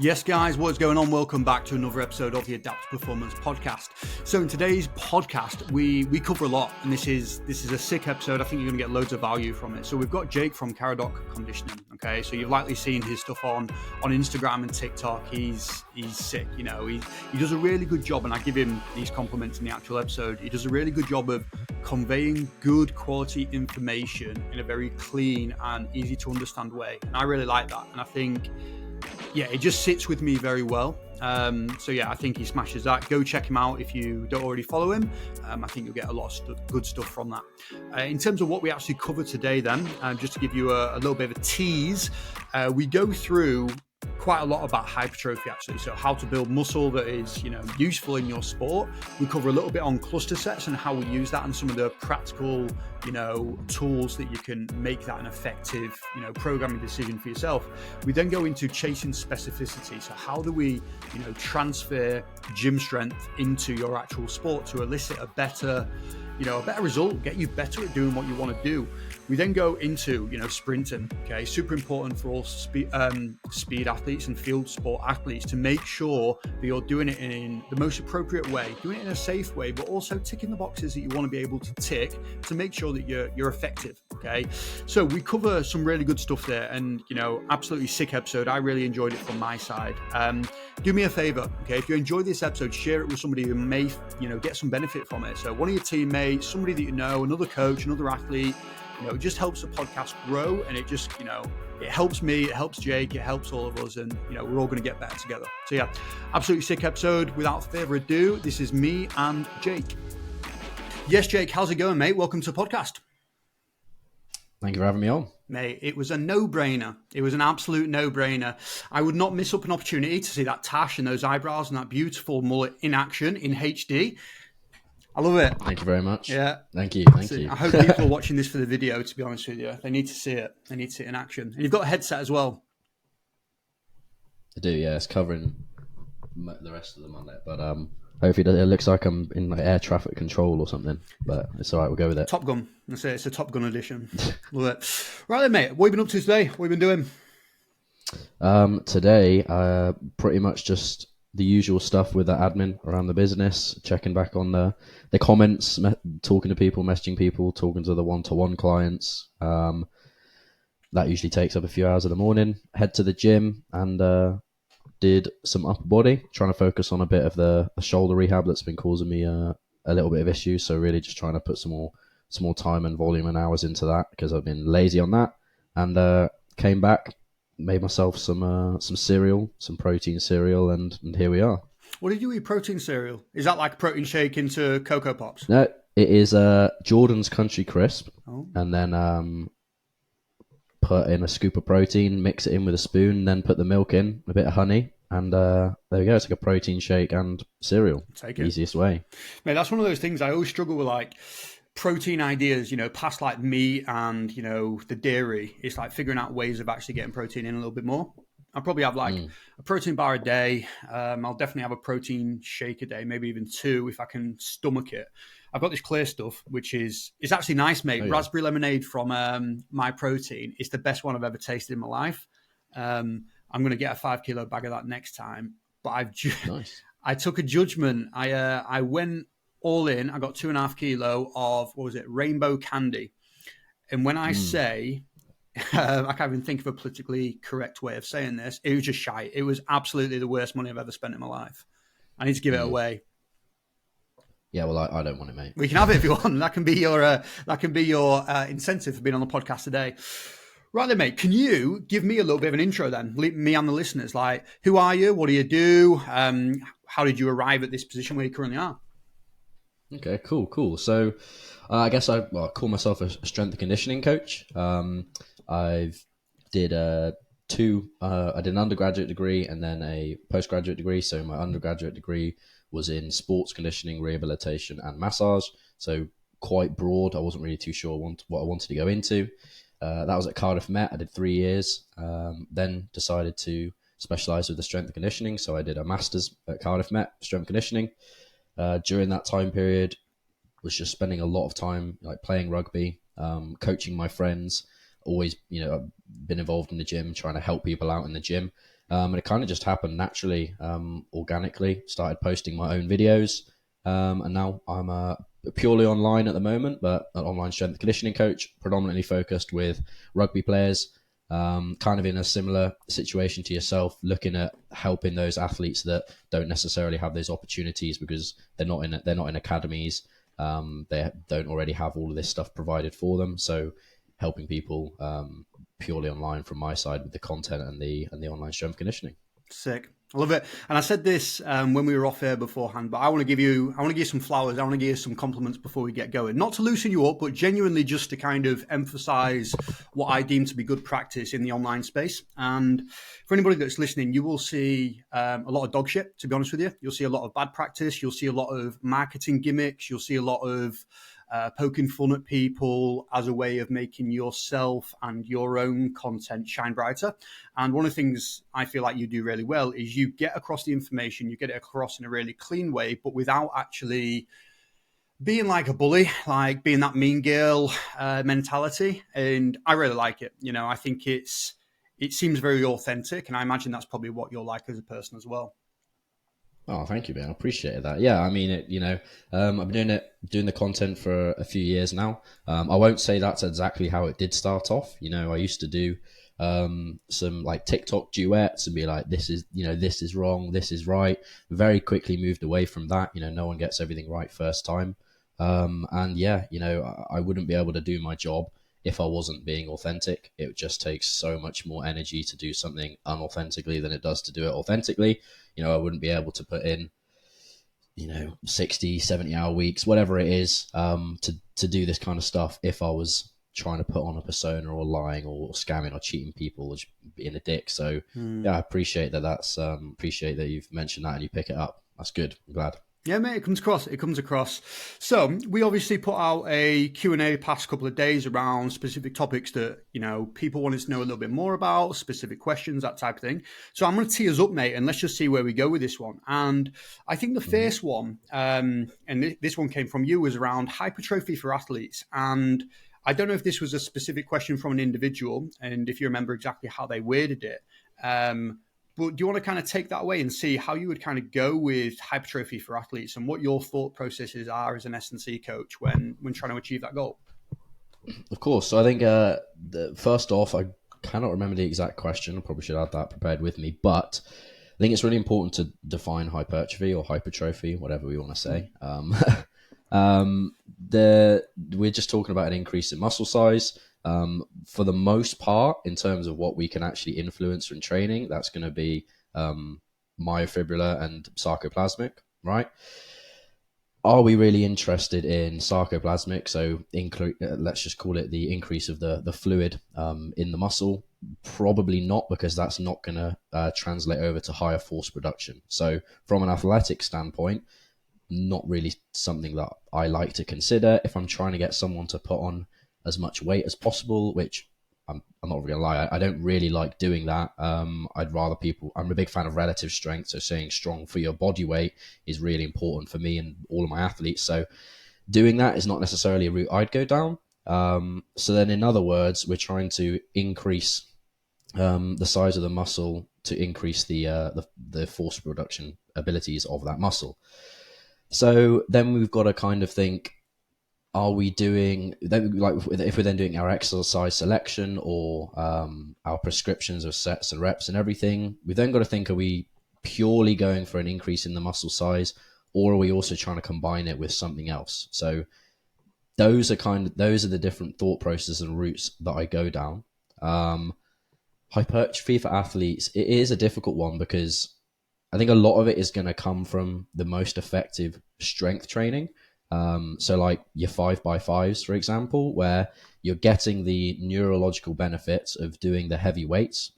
Yes, guys, what's going on? Welcome back to another episode of the Adapt Performance podcast. So in today's podcast, we cover a lot, and this is a sick episode. I think you're going to get loads of value from it. So we've got Jake from Caradoc Conditioning. Okay, so you've likely seen his stuff on Instagram and TikTok. He's sick. You know, he does a really good job, and I give him these compliments in the actual episode. He does a really good job of conveying good quality information in a very clean and easy to understand way. And I really like that, and I think, yeah, it just sits with me very well. So yeah, I think he smashes that. Go check him out if you don't already follow him. I think you'll get a lot of good stuff from that. In terms of what we actually cover today then, just to give you a little bit of a tease, we go through quite a lot about hypertrophy actually. So how to build muscle that is, useful in your sport. We cover a little bit on cluster sets and how we use that and some of the practical, tools that you can make that an effective, programming decision for yourself. We then go into chasing specificity. So how do we, transfer gym strength into your actual sport to elicit a better result, get you better at doing what you want to do. We then go into, sprinting. Okay, super important for all speed athletes and field sport athletes to make sure that you're doing it in the most appropriate way, doing it in a safe way, but also ticking the boxes that you want to be able to tick to make sure that you're effective. Okay, so we cover some really good stuff there, and absolutely sick episode. I really enjoyed it from my side. Do me a favor, okay? If you enjoyed this episode, share it with somebody who may, get some benefit from it. So one of your teammates, somebody that you know, another coach, another athlete. It just helps the podcast grow, and it just, it helps me, it helps Jake, it helps all of us, and, we're all going to get better together. So yeah, absolutely sick episode. Without further ado, this is me and Jake. Yes, Jake, how's it going, mate? Welcome to the podcast. Thank you for having me on. Mate, it was a no-brainer. It was an absolute no-brainer. I would not miss up an opportunity to see that tash and those eyebrows and that beautiful mullet in action in HD. I love it. Thank you very much. Yeah. Thank you. I hope people are watching this for the video, to be honest with you. They need to see it. They need to see it in action. And you've got a headset as well. I do, yeah. It's covering the rest of them on there. But hopefully it looks like I'm in like air traffic control or something. But it's all right. We'll go with it. Top Gun. That's it. It's a Top Gun edition. Love it. Right then, mate. What have you been up to today? What have you been doing? Today, pretty much just the usual stuff with the admin around the business, checking back on the comments, talking to people, messaging people, talking to the one-to-one clients. That usually takes up a few hours of the morning. Head to the gym and did some upper body, trying to focus on a bit of the shoulder rehab that's been causing me a little bit of issues. So really just trying to put some more time and volume and hours into that because I've been lazy on that. And came back, made myself some cereal, some protein cereal, and here we are. What did you eat? Protein cereal? Is that like a protein shake into Cocoa Pops? No, it is Jordan's Country Crisp, and then put in a scoop of protein, mix it in with a spoon, then put the milk in, a bit of honey, and there we go. It's like a protein shake and cereal. Take it. Easiest way. Mate, that's one of those things I always struggle with, like protein ideas, past like meat and, the dairy. It's like figuring out ways of actually getting protein in a little bit more. I'll probably have like a protein bar a day. I'll definitely have a protein shake a day, maybe even 2 if I can stomach it. I've got this clear stuff, which it's actually nice, mate. Raspberry lemonade from My Protein. It's the best one I've ever tasted in my life. I'm going to get a 5 kilo bag of that next time. But Nice. I took a judgment. I went all in. I got 2.5 kilo of, rainbow candy. And when I say, I can't even think of a politically correct way of saying this, it was just shite. It was absolutely the worst money I've ever spent in my life. I need to give it away. Yeah, well, I don't want it, mate. We can have it if you want. That can be your incentive for being on the podcast today. Right then, mate, can you give me a little bit of an intro then? Me and the listeners. Like, who are you? What do you do? How did you arrive at this position where you currently are? Okay, cool. So I guess I call myself a strength and conditioning coach. I did I did an undergraduate degree and then a postgraduate degree. So my undergraduate degree was in sports conditioning, rehabilitation and massage. So quite broad. I wasn't really too sure what I wanted to go into. That was at Cardiff Met. I did 3 years. Then decided to specialise with the strength and conditioning. So I did a master's at Cardiff Met, strength and conditioning. During that time period, was just spending a lot of time like playing rugby, coaching my friends. Always, I've been involved in the gym, trying to help people out in the gym. And it kind of just happened naturally, organically. Started posting my own videos, and now I'm purely online at the moment, but an online strength and conditioning coach, predominantly focused with rugby players. Kind of in a similar situation to yourself, looking at helping those athletes that don't necessarily have those opportunities because they're not in academies. They don't already have all of this stuff provided for them. So helping people purely online from my side with the content and the online strength conditioning. Sick. I love it. And I said this when we were off air beforehand, but I want to give you some flowers. I want to give you some compliments before we get going. Not to loosen you up, but genuinely just to kind of emphasize what I deem to be good practice in the online space. And for anybody that's listening, you will see a lot of dog shit, to be honest with you. You'll see a lot of bad practice. You'll see a lot of marketing gimmicks. You'll see a lot of poking fun at people as a way of making yourself and your own content shine brighter. And one of the things I feel like you do really well is you get across the information, you get it across in a really clean way, but without actually being like a bully, like being that mean girl mentality. And I really like it. You know, I think it seems very authentic, and I imagine that's probably what you're like as a person as well. Oh, thank you, Ben. I appreciate that. Yeah, I mean, I've been doing the content for a few years now. I won't say that's exactly how it did start off. You know, I used to do some like TikTok duets and be like, this is wrong, this is right. Very quickly moved away from that. You know, no one gets everything right first time. And yeah, you know, I wouldn't be able to do my job if I wasn't being authentic. It just takes so much more energy to do something unauthentically than it does to do it authentically. You know, I wouldn't be able to put in, 60, 70-hour weeks, whatever it is, to do this kind of stuff if I was trying to put on a persona or lying or scamming or cheating people or just being a dick. So yeah, I appreciate that. Appreciate that you've mentioned that and you pick it up. That's good. I'm glad. Yeah, mate, it comes across. It comes across. So we obviously put out a Q&A the past couple of days around specific topics that, people wanted to know a little bit more about, specific questions, that type of thing. So I'm going to tee us up, mate, and let's just see where we go with this one. And I think the first one, and this one came from you, was around hypertrophy for athletes. And I don't know if this was a specific question from an individual and if you remember exactly how they worded it. But do you want to kind of take that away and see how you would kind of go with hypertrophy for athletes and what your thought processes are as an S&C coach when trying to achieve that goal? Of course. So I think first off, I cannot remember the exact question. I probably should have that prepared with me. But I think it's really important to define hypertrophy or hypertrophy, whatever we want to say. We're just talking about an increase in muscle size. For the most part, in terms of what we can actually influence in training, that's going to be myofibrillar and sarcoplasmic, right? Are we really interested in sarcoplasmic? So let's just call it the increase of the fluid in the muscle. Probably not, because that's not going to translate over to higher force production. So from an athletic standpoint, not really something that I like to consider. If I'm trying to get someone to put on as much weight as possible, which I'm not going to lie, I don't really like doing that. I'd rather I'm a big fan of relative strength. So saying strong for your body weight is really important for me and all of my athletes. So doing that is not necessarily a route I'd go down. So then in other words, we're trying to increase the size of the muscle to increase the force production abilities of that muscle. So then we've got to kind of think, are we doing, like if we're then doing our exercise selection or our prescriptions of sets and reps and everything, we've then got to think, are we purely going for an increase in the muscle size, or are we also trying to combine it with something else? So those are the different thought processes and routes that I go down. Hypertrophy for athletes, it is a difficult one because I think a lot of it is going to come from the most effective strength training. So like your 5x5s, for example, where you're getting the neurological benefits of doing the heavy weights,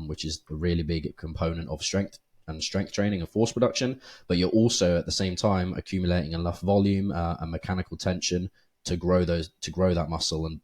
which is a really big component of strength training and force production. But you're also at the same time accumulating enough volume and mechanical tension to grow that muscle and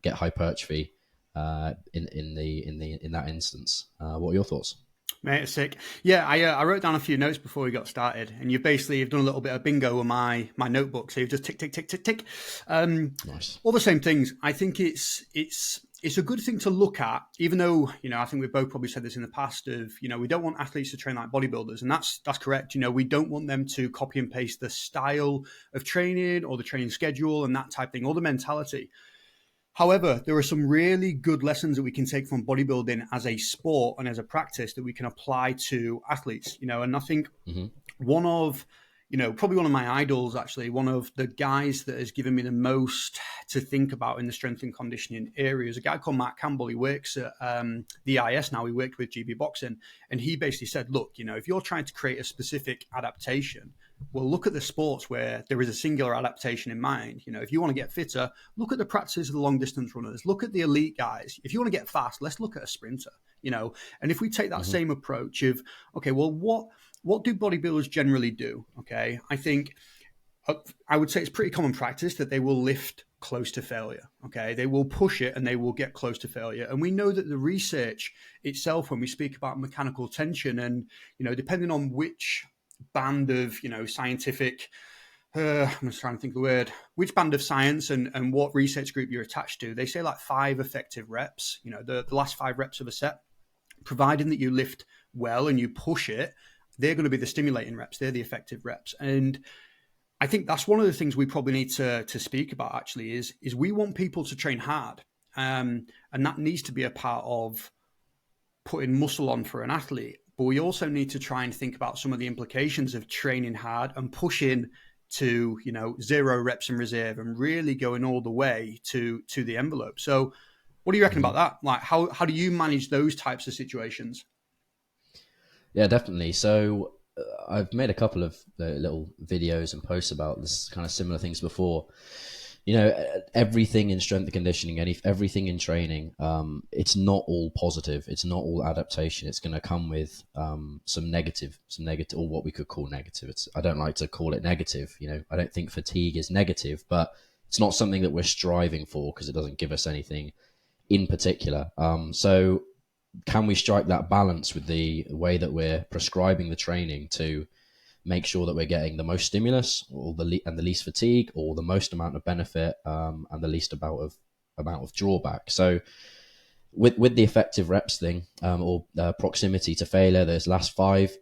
get hypertrophy in that instance. What are your thoughts? Mate, it's sick. Yeah, I wrote down a few notes before we got started, and you've done a little bit of bingo with my notebook. So you've just tick, tick, tick, tick, tick. Nice. All the same things. I think it's it's a good thing to look at, even though, I think we've both probably said this in the past of, we don't want athletes to train like bodybuilders. And that's correct. We don't want them to copy and paste the style of training or the training schedule and that type of thing, or the mentality. However, there are some really good lessons that we can take from bodybuilding as a sport and as a practice that we can apply to athletes, and I think one of, probably one of my idols, actually, one of the guys that has given me the most to think about in the strength and conditioning area is a guy called Mark Campbell. He works at the IS now. He worked with GB Boxing. And he basically said, look, if you're trying to create a specific adaptation, well, look at the sports where there is a singular adaptation in mind. If you want to get fitter, look at the practices of the long distance runners. Look at the elite guys. If you want to get fast, let's look at a sprinter, And if we take that same approach of, okay, well, what do bodybuilders generally do? Okay, I think I would say it's pretty common practice that they will lift close to failure. Okay, they will push it and they will get close to failure. And we know that the research itself, when we speak about mechanical tension, and depending on which band of scientific, I'm just trying to think of the word, which band of science and what research group you're attached to, they say like 5 effective reps. The last 5 reps of a set, providing that you lift well and you push it, they're going to be the stimulating reps. They're the effective reps. And I think that's one of the things we probably need to speak about, actually, is we want people to train hard. And that needs to be a part of putting muscle on for an athlete. But we also need to try and think about some of the implications of training hard and pushing to, 0 reps in reserve and really going all the way to the envelope. So what do you reckon about that? Like, how do you manage those types of situations? Yeah, definitely. So I've made a couple of little videos and posts about this kind of similar things before. Everything in strength and conditioning, everything in training, it's not all positive. It's not all adaptation. It's going to come with some negative, or what we could call negative. I don't like to call it negative. I don't think fatigue is negative, but it's not something that we're striving for because it doesn't give us anything in particular. So can we strike that balance with the way that we're prescribing the training to make sure that we're getting the most stimulus or the least fatigue, or the most amount of benefit and the least amount of drawback? So with the effective reps thing, or proximity to failure, those last 5,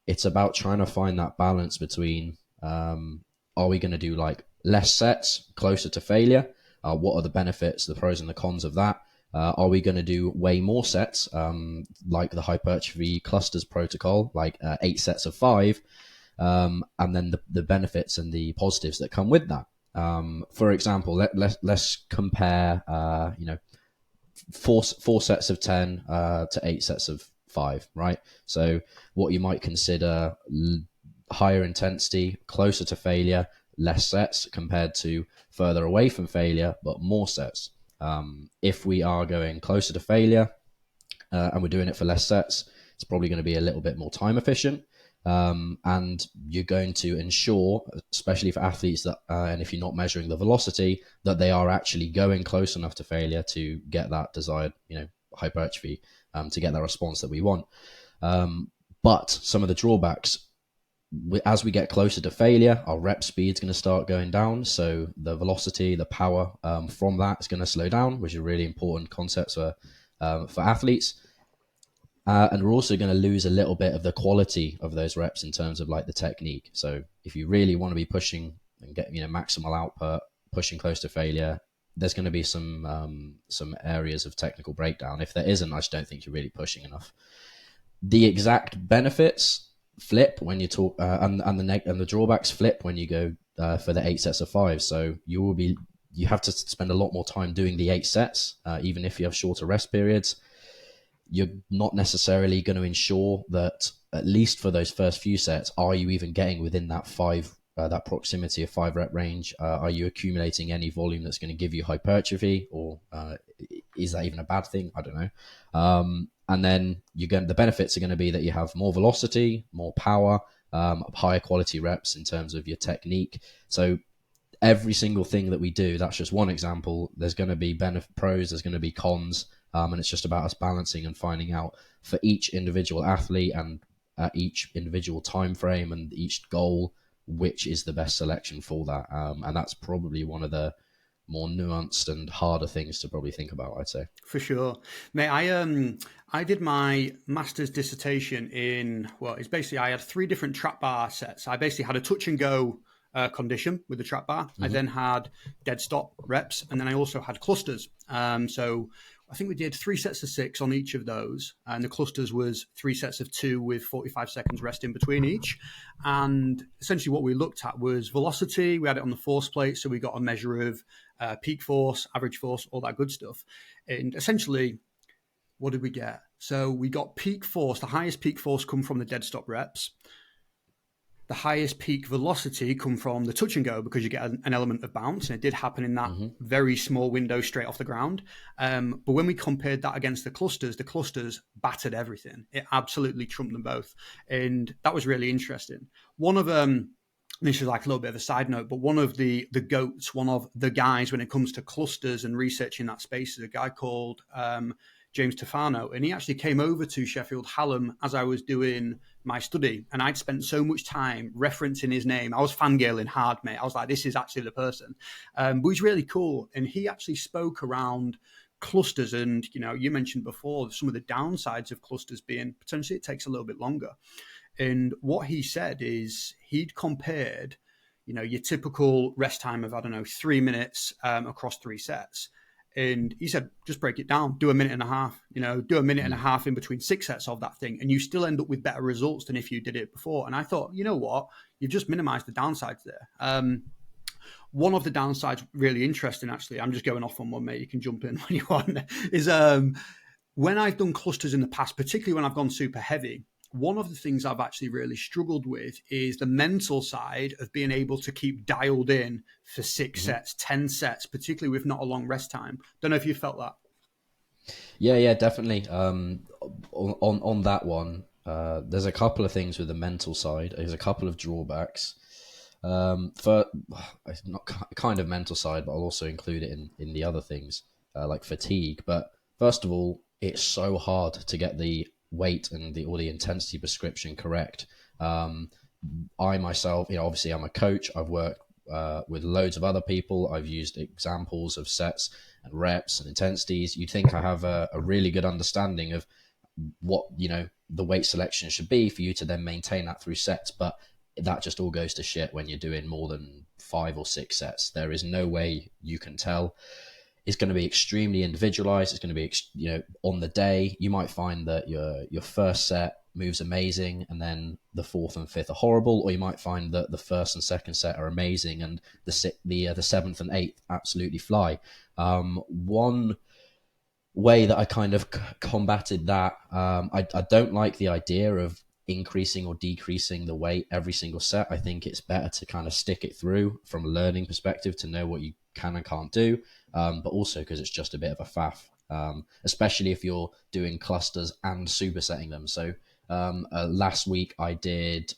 it's about trying to find that balance between are we going to do like less sets closer to failure? What are the benefits, the pros and the cons of that? Are we going to do way more sets, like the hypertrophy clusters protocol, like 8 sets of 5, and then the benefits and the positives that come with that? For example, let's compare, 4 sets of 10 to 8 sets of 5, right? So what you might consider higher intensity, closer to failure, less sets, compared to further away from failure, but more sets. If we are going closer to failure and we're doing it for less sets, it's probably going to be a little bit more time efficient. And you're going to ensure, especially for athletes that, and if you're not measuring the velocity, that they are actually going close enough to failure to get that desired, hypertrophy, to get that response that we want. But some of the drawbacks, as we get closer to failure, our rep speed is going to start going down. So the velocity, the power from that is going to slow down, which is a really important concept for athletes. And we're also going to lose a little bit of the quality of those reps in terms of like the technique. So if you really want to be pushing and get maximal output, pushing close to failure, there's going to be some areas of technical breakdown. If there isn't, I just don't think you're really pushing enough. The exact benefits flip when you talk, and the drawbacks flip when you go for the 8 sets of 5. So you have to spend a lot more time doing the 8 sets, even if you have shorter rest periods. You're not necessarily going to ensure that, at least for those first few sets, are you even getting within that that proximity of 5 rep range? Are you accumulating any volume that's going to give you hypertrophy, or is that even a bad thing? I don't know. And then the benefits are going to be that you have more velocity, more power, higher quality reps in terms of your technique. So every single thing that we do, that's just one example. There's going to be pros, there's going to be cons, and it's just about us balancing and finding out for each individual athlete and at each individual time frame and each goal, which is the best selection for that. And that's probably one of the more nuanced and harder things to probably think about, I'd say. For sure, mate. I did my master's dissertation in, well, it's basically, I had 3 different trap bar sets. I basically had a touch and go condition with the trap bar. I then had dead stop reps, and then I also had clusters. So I think we did 3 sets of 6 on each of those, and the clusters was 3 sets of 2 with 45 seconds rest in between each. And essentially what we looked at was velocity. We had it on the force plate, so we got a measure of peak force, average force, all that good stuff. And essentially, what did we get? So we got peak force. The highest peak force come from the dead stop reps. The highest peak velocity come from the touch and go, because you get an element of bounce, and it did happen in that very small window straight off the ground. But when we compared that against the clusters battered everything. It absolutely trumped them both, and that was really interesting. One of this is like a little bit of a side note, but one of the goats, one of the guys when it comes to clusters and research in that space, is a guy called James Tofano, and he actually came over to Sheffield Hallam as I was doing my study, and I'd spent so much time referencing his name. I was fangirling hard, mate. I was like, this is actually the person. But he's really cool, and he actually spoke around clusters, and you mentioned before some of the downsides of clusters being potentially it takes a little bit longer. And what he said is he'd compared, your typical rest time of, 3 minutes across 3 sets. And he said, just break it down, do a minute and a half, do a minute and a half in between 6 sets of that thing. And you still end up with better results than if you did it before. And I thought, you know what, you've just minimized the downsides there. One of the downsides, really interesting, actually, I'm just going off on one, mate, you can jump in when you want, is when I've done clusters in the past, particularly when I've gone super heavy, one of the things I've actually really struggled with is the mental side of being able to keep dialed in for 6 sets, 10 sets, particularly with not a long rest time. Don't know if you felt that. Yeah, definitely. On that one, there's a couple of things with the mental side. There's a couple of drawbacks. For not kind of mental side, but I'll also include it in the other things like fatigue. But first of all, it's so hard to get the weight and the intensity prescription correct. I myself, obviously I'm a coach. I've worked with loads of other people. I've used examples of sets and reps and intensities. You'd think I have a really good understanding of what the weight selection should be for you to then maintain that through sets, but that just all goes to shit when you're doing more than 5 or 6 sets. There is no way you can tell. It's going to be extremely individualized. It's going to be, on the day, you might find that your first set moves amazing and then the 4th and 5th are horrible, or you might find that the 1st and 2nd set are amazing and the 7th and 8th absolutely fly. One way that I kind of combated that, I don't like the idea of increasing or decreasing the weight every single set. I think it's better to kind of stick it through from a learning perspective to know what you can and can't do, but also because it's just a bit of a faff, especially if you're doing clusters and supersetting them. So last week I did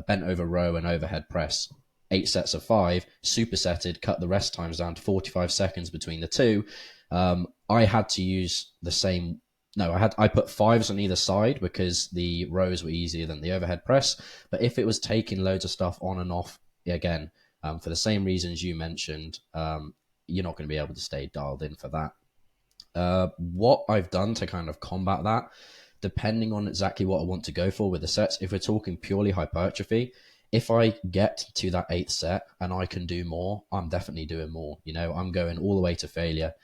bent over row and overhead press, 8 sets of 5, supersetted, cut the rest times down to 45 seconds between the two. I had to use the same. No, I put 5s on either side because the rows were easier than the overhead press. But if it was taking loads of stuff on and off, again, for the same reasons you mentioned, you're not going to be able to stay dialed in for that. What I've done to kind of combat that, depending on exactly what I want to go for with the sets, if we're talking purely hypertrophy, if I get to that 8th set and I can do more, I'm definitely doing more. I'm going all the way to failure.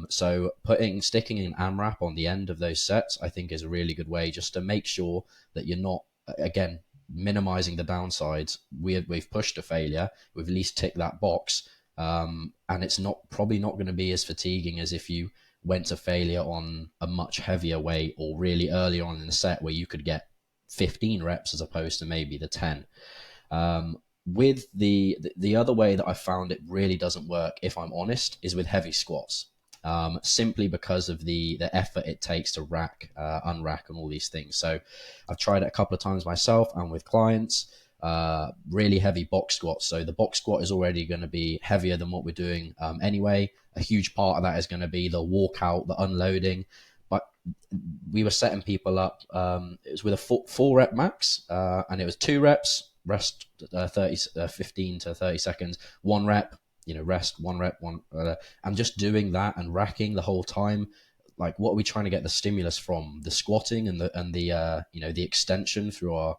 So sticking an AMRAP on the end of those sets, I think is a really good way just to make sure that you're not, again, minimizing the downsides. We've pushed to failure. We've at least ticked that box. And it's probably not going to be as fatiguing as if you went to failure on a much heavier weight or really early on in the set where you could get 15 reps as opposed to maybe the 10. With the other way that I found it really doesn't work, if I'm honest, is with heavy squats. Simply because of the effort it takes to rack, unrack, and all these things. So I've tried it a couple of times myself and with clients. Really heavy box squats. So the box squat is already going to be heavier than what we're doing anyway. A huge part of that is going to be the walkout, the unloading. But we were setting people up. It was with a 4 rep max, and it was 2 reps. Rest 15 to 30 seconds, 1 rep, rest, one rep, and just doing that and racking the whole time. Like, what are we trying to get the stimulus from? The squatting and the extension through our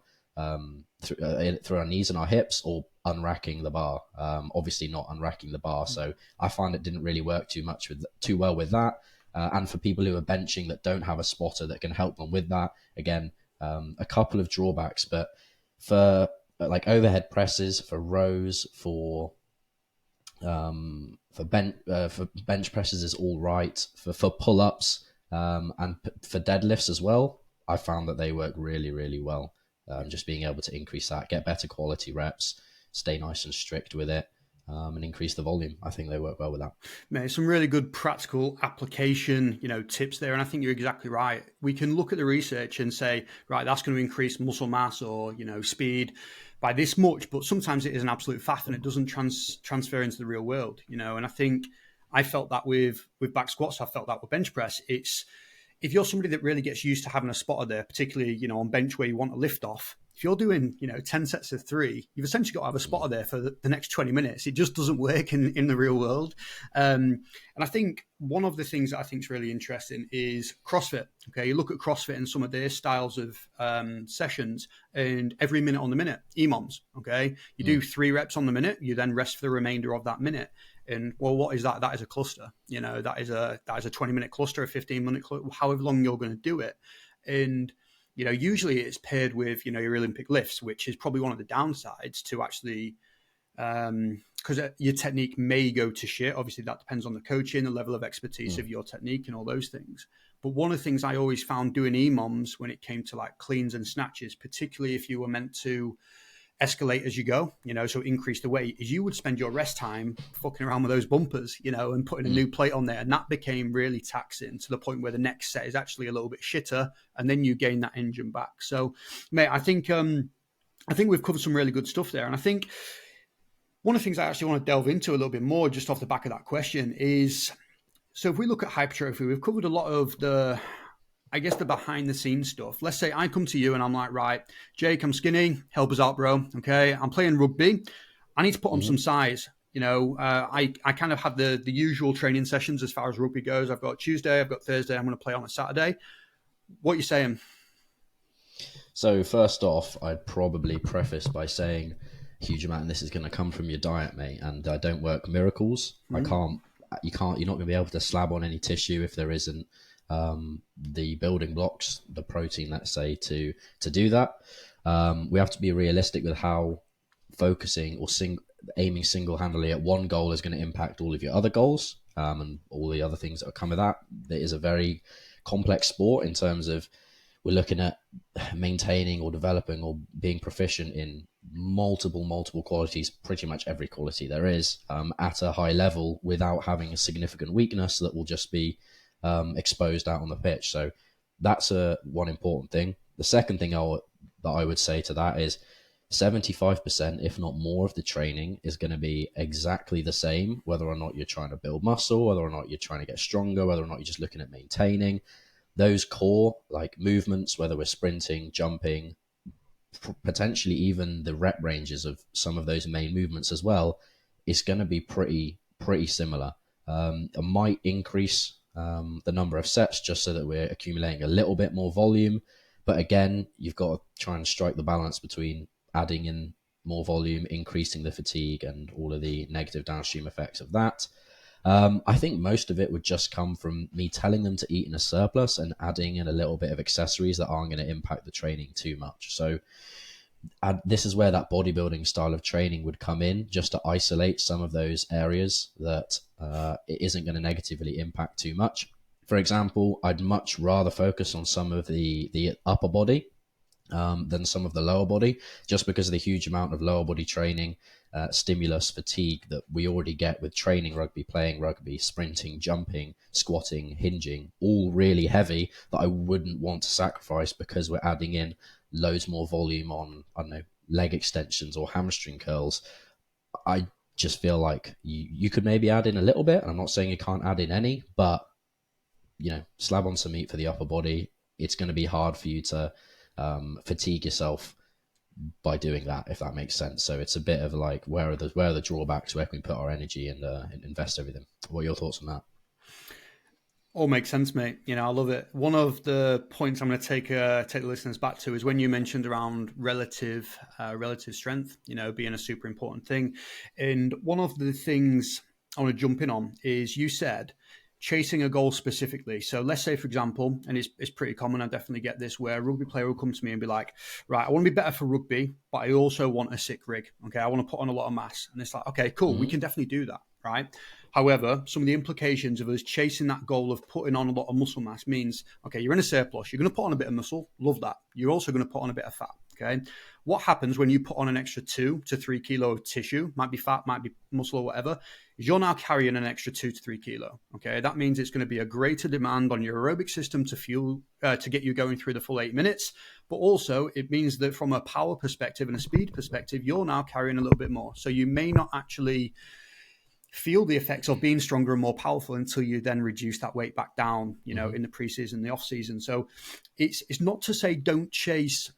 through our knees and our hips, or unracking the bar? Obviously not unracking the bar. So I find it didn't really work too well with that. And for people who are benching that don't have a spotter that can help them with that, again, a couple of drawbacks. But for like overhead presses, for rows, for bench presses is all right. For pull-ups and for deadlifts as well, I found that they work really, really well. Just being able to increase that, get better quality reps, stay nice and strict with it, and increase the volume. I think they work well with that. Mate, some really good practical application, tips there. And I think you're exactly right. We can look at the research and say, right, that's going to increase muscle mass or, speed by this much. But sometimes it is an absolute faff and it doesn't transfer into the real world, And I think I felt that with back squats. I felt that with bench press. It's, if you're somebody that really gets used to having a spotter there, particularly, on bench where you want to lift off, if you're doing, 10 sets of 3, you've essentially got to have a spotter there for the next 20 minutes. It just doesn't work in the real world. And I think one of the things that I think is really interesting is CrossFit. Okay, you look at CrossFit and some of their styles of sessions, and every minute on the minute, EMOMs. Okay, you do 3 reps on the minute, you then rest for the remainder of that minute. And well, what is that? That is a cluster. That is a 20-minute cluster, a 15-minute cluster, however long you're going to do it. And usually it's paired with your Olympic lifts, which is probably one of the downsides to actually, because your technique may go to shit. Obviously, that depends on the coaching, the level of expertise of your technique, and all those things. But one of the things I always found doing EMOMs when it came to like cleans and snatches, particularly if you were meant to escalate as you go, so increase the weight, is you would spend your rest time fucking around with those bumpers, and putting a new plate on there. And that became really taxing to the point where the next set is actually a little bit shitter, and then you gain that engine back. So, mate, I think we've covered some really good stuff there. And I think one of the things I actually want to delve into a little bit more just off the back of that question is, so if we look at hypertrophy, we've covered a lot of the behind the scenes stuff. Let's say I come to you and I'm like, right, Jake, I'm skinny, help us out, bro. Okay, I'm playing rugby. I need to put on some size. I kind of have the usual training sessions as far as rugby goes. I've got Tuesday, I've got Thursday, I'm going to play on a Saturday. What are you saying? So first off, I'd probably preface by saying a huge amount of this is going to come from your diet, mate. And I don't work miracles. You're not going to be able to slab on any tissue if there isn't the building blocks, the protein, let's say, to do that. We have to be realistic with how focusing or aiming single-handedly at one goal is going to impact all of your other goals, and all the other things that come with that. It is a very complex sport in terms of we're looking at maintaining or developing or being proficient in multiple qualities, pretty much every quality there is, at a high level without having a significant weakness that will just be exposed out on the pitch. So that's one important thing. The second thing that I would say to that is 75%, if not more, of the training is going to be exactly the same, whether or not you're trying to build muscle, whether or not you're trying to get stronger, whether or not you're just looking at maintaining those core like movements, whether we're sprinting, jumping, potentially even the rep ranges of some of those main movements as well. It's going to be pretty similar. It might increase the number of sets just so that we're accumulating a little bit more volume. But again, you've got to try and strike the balance between adding in more volume, increasing the fatigue, and all of the negative downstream effects of that. I think most of it would just come from me telling them to eat in a surplus and adding in a little bit of accessories that aren't going to impact the training too much. So this is where that bodybuilding style of training would come in, just to isolate some of those areas that it isn't going to negatively impact too much. For example, I'd much rather focus on some of the upper body than some of the lower body, just because of the huge amount of lower body training, stimulus, fatigue that we already get with training rugby, playing rugby, sprinting, jumping, squatting, hinging, all really heavy, that I wouldn't want to sacrifice because we're adding in loads more volume on, I don't know, leg extensions or hamstring curls. I just feel like you could maybe add in a little bit. I'm not saying you can't add in any, but slab on some meat for the upper body. It's going to be hard for you to fatigue yourself by doing that, if that makes sense. So it's a bit of like, where are the drawbacks? Where can we put our energy and invest everything? What are your thoughts on that? All makes sense, mate. I love it. One of the points I'm going to take the listeners back to is when you mentioned around relative strength, being a super important thing. And one of the things I want to jump in on is you said chasing a goal specifically. So let's say, for example, and it's pretty common, I definitely get this, where a rugby player will come to me and be like, right, I want to be better for rugby, but I also want a sick rig. Okay, I want to put on a lot of mass. And it's like, okay, cool, we can definitely do that, right? However, some of the implications of us chasing that goal of putting on a lot of muscle mass means, okay, you're in a surplus, you're going to put on a bit of muscle, love that. You're also going to put on a bit of fat, okay? What happens when you put on an extra 2 to 3 kilo of tissue, might be fat, might be muscle or whatever, is you're now carrying an extra 2 to 3 kilo, okay? That means it's going to be a greater demand on your aerobic system to get you going through the full 8 minutes, but also it means that from a power perspective and a speed perspective, you're now carrying a little bit more. So you may not actually feel the effects of being stronger and more powerful until you then reduce that weight back down, in the preseason, the off season. So it's not to say don't chase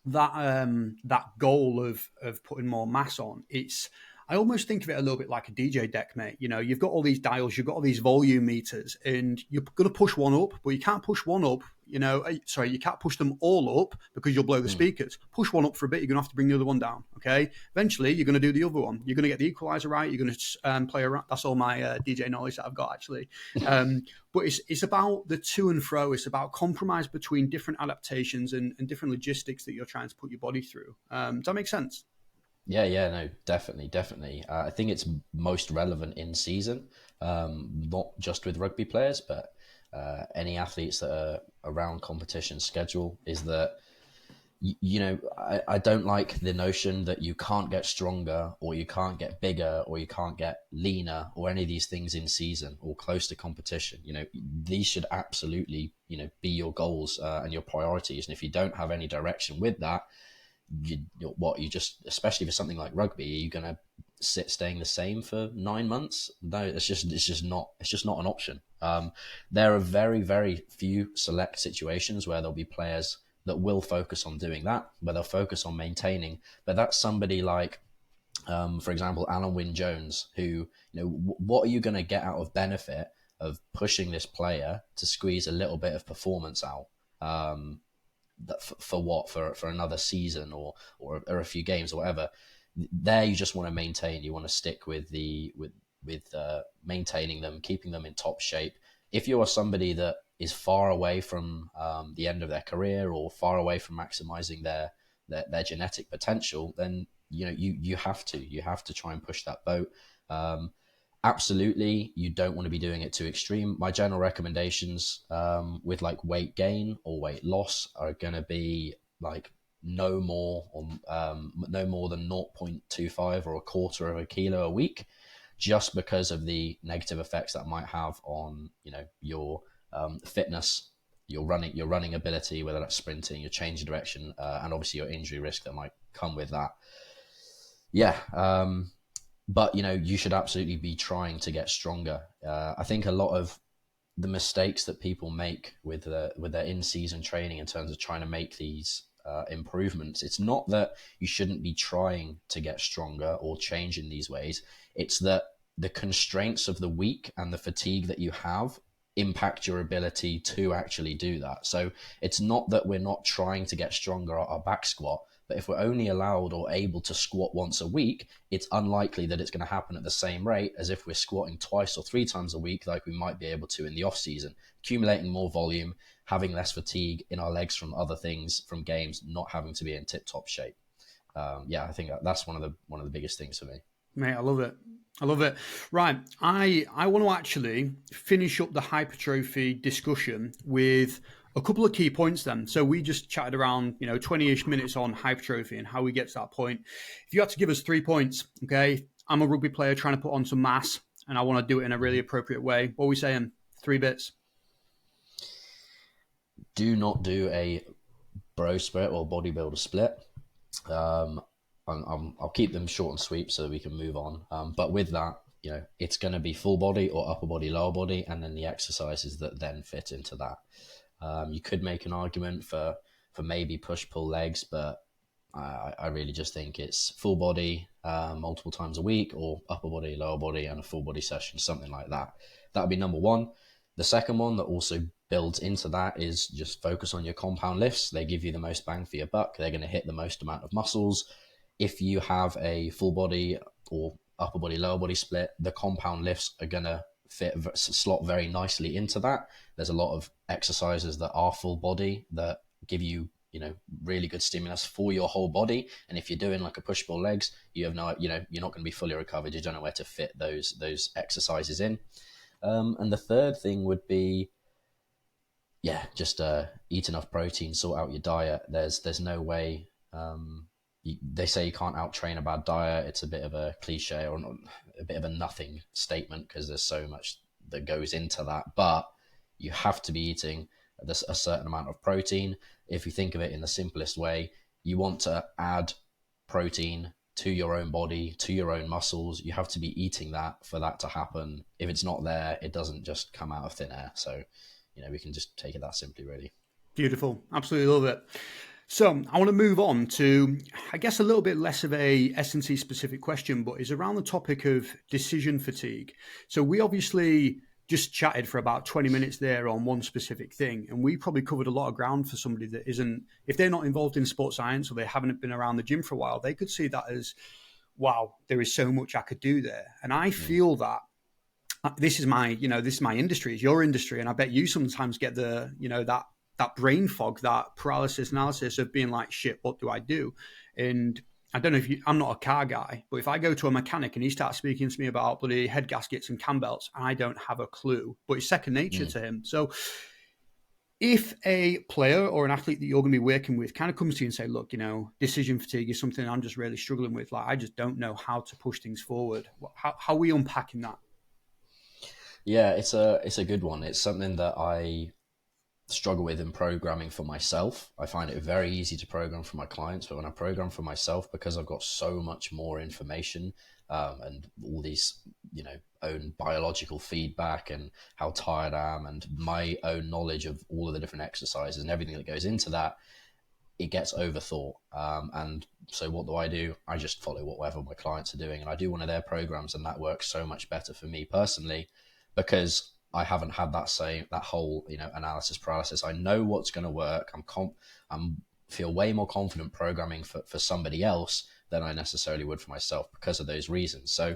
that goal of putting more mass on. I almost think of it a little bit like a DJ deck, mate. You've got all these dials, you've got all these volume meters, and you're going to push one up, but you can't push one up. You can't push them all up because you'll blow the speakers. Push one up for a bit, you're going to have to bring the other one down. Okay, eventually you're going to do the other one. You're going to get the equalizer right. You're going to play around. That's all my DJ knowledge that I've got actually. But it's about the to and fro. It's about compromise between different adaptations and different logistics that you're trying to put your body through. Does that make sense? Yeah, no, definitely. I think it's most relevant in season, not just with rugby players, but any athletes that are around competition schedule. Is that I don't like the notion that you can't get stronger or you can't get bigger or you can't get leaner or any of these things in season or close to competition. These should absolutely be your goals and your priorities. And if you don't have any direction with that, you just, especially for something like rugby, are you going to staying the same for 9 months? No, it's just not an option. There are very, very few select situations where there'll be players that will focus on doing that, where they'll focus on maintaining. But that's somebody like, for example, Alan Wynne-Jones, who, what are you going to get out of benefit of pushing this player to squeeze a little bit of performance out? For what? For another season or a few games or whatever. There, you just want to maintain. You want to stick with maintaining them, keeping them in top shape. If you are somebody that is far away from the end of their career or far away from maximizing their genetic potential, then you have to try and push that boat. Absolutely, you don't want to be doing it too extreme. My general recommendations with like weight gain or weight loss are going to be like no more than 0.25 or a quarter of a kilo a week, just because of the negative effects that might have on your fitness, your running ability, whether that's sprinting, your change of direction, and obviously your injury risk that might come with that. But you should absolutely be trying to get stronger. I think a lot of the mistakes that people make with their in-season training in terms of trying to make these improvements, it's not that you shouldn't be trying to get stronger or change in these ways. It's that the constraints of the week and the fatigue that you have impact your ability to actually do that. So it's not that we're not trying to get stronger at our back squat, but if we're only allowed or able to squat once a week, it's unlikely that it's going to happen at the same rate as if we're squatting twice or 3 times a week like we might be able to in the off season, accumulating more volume, having less fatigue in our legs from other things, from games, not having to be in tip-top shape. I think that's one of the biggest things for me. Mate, I love it. Right. I want to actually finish up the hypertrophy discussion with a couple of key points then. So we just chatted around, 20-ish minutes on hypertrophy and how we get to that point. If you had to give us 3 points, okay, I'm a rugby player trying to put on some mass and I want to do it in a really appropriate way. What are we saying? 3 bits. Do not do a bro split or bodybuilder split. I'll keep them short and sweet so that we can move on. But with that, it's going to be full body or upper body, lower body, and then the exercises that then fit into that. You could make an argument for maybe push-pull legs, but I really just think it's full body, multiple times a week, or upper body, lower body, and a full body session, something like that. That would be number one. The second one that also builds into that is just focus on your compound lifts. They give you the most bang for your buck. They're going to hit the most amount of muscles. If you have a full body or upper body, lower body split, the compound lifts are going to slot very nicely into that. There's a lot of exercises that are full body that give you, really good stimulus for your whole body. And if you're doing like a push pull legs, you have no, you're not going to be fully recovered. You don't know where to fit those exercises in. And the third thing would be, just eat enough protein, sort out your diet. There's no way. They say you can't out-train a bad diet. It's a bit of a cliche or a bit of a nothing statement because there's so much that goes into that. But you have to be eating a certain amount of protein. If you think of it in the simplest way, you want to add protein to your own body, to your own muscles. You have to be eating that for that to happen. If it's not there, it doesn't just come out of thin air. So, we can just take it that simply, really. Beautiful. Absolutely love it. So I want to move on to, I guess, a little bit less of a S&C specific question, but is around the topic of decision fatigue. So we obviously just chatted for about 20 minutes there on one specific thing, and we probably covered a lot of ground for somebody that isn't, if they're not involved in sports science or they haven't been around the gym for a while, they could see that as, wow, there is so much I could do there. And I feel that this is my industry, it's your industry, and I bet you sometimes get the, that brain fog, that paralysis analysis of being like, shit, what do I do? And I don't know I'm not a car guy, but if I go to a mechanic and he starts speaking to me about bloody head gaskets and cam belts, I don't have a clue, but it's second nature to him. So if a player or an athlete that you're going to be working with kind of comes to you and say, look, decision fatigue is something I'm just really struggling with. Like, I just don't know how to push things forward. How are we unpacking that? Yeah, it's a good one. It's something that I struggle with in programming for myself. I find it very easy to program for my clients, but when I program for myself, because I've got so much more information and all these, own biological feedback and how tired I am and my own knowledge of all of the different exercises and everything that goes into that, it gets overthought. And so what do? I just follow whatever my clients are doing, and I do one of their programs, and that works so much better for me personally because I haven't had that whole analysis paralysis. I know what's going to work. I'm feel way more confident programming for somebody else than I necessarily would for myself because of those reasons. So,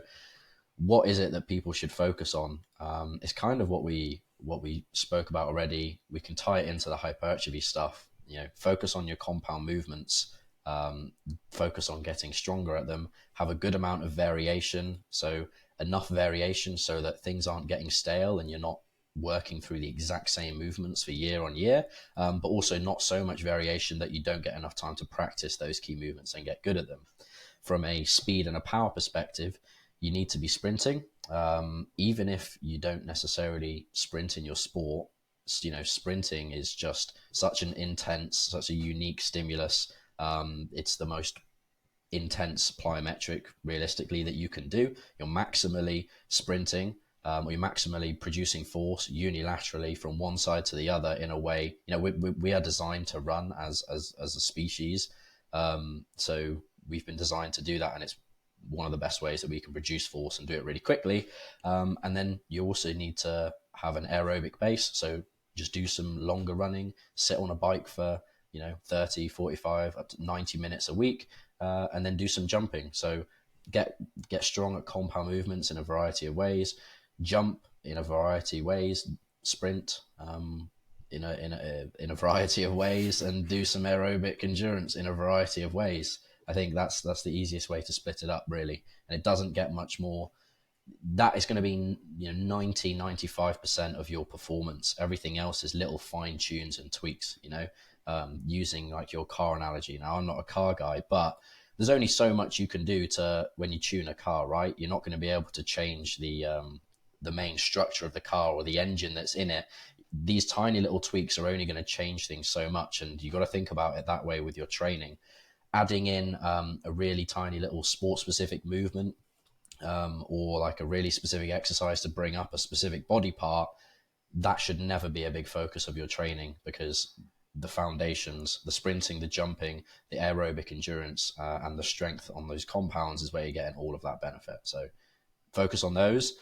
what is it that people should focus on? It's kind of what we spoke about already. We can tie it into the hypertrophy stuff. Focus on your compound movements. Focus on getting stronger at them. Have a good amount of variation. So enough variation so that things aren't getting stale and you're not working through the exact same movements for year on year, but also not so much variation that you don't get enough time to practice those key movements and get good at them. From a speed and a power perspective, you need to be sprinting. Even if you don't necessarily sprint in your sport, sprinting is just such a unique stimulus. It's the most intense plyometric realistically that you can do. You're maximally sprinting, or you're maximally producing force unilaterally from one side to the other in a way. We are designed to run as a species, so we've been designed to do that, and it's one of the best ways that we can produce force and do it really quickly. And then you also need to have an aerobic base, so just do some longer running, sit on a bike for 30, 45, up to 90 minutes a week, and then do some jumping. So get strong at compound movements in a variety of ways, jump in a variety of ways, sprint in a variety of ways, and do some aerobic endurance in a variety of ways. I think that's the easiest way to split it up, really. And it doesn't get much more. That is going to be 95% of your performance. Everything else is little fine tunes and tweaks, using like your car analogy. Now, I'm not a car guy, but there's only so much you can do to when you tune a car, right? You're not going to be able to change the main structure of the car or the engine that's in it. These tiny little tweaks are only going to change things so much, and you got to think about it that way with your training. Adding in a really tiny little sport-specific movement or like a really specific exercise to bring up a specific body part, that should never be a big focus of your training, because the foundations, the sprinting, the jumping, the aerobic endurance, and the strength on those compounds is where you're getting all of that benefit. So focus on those.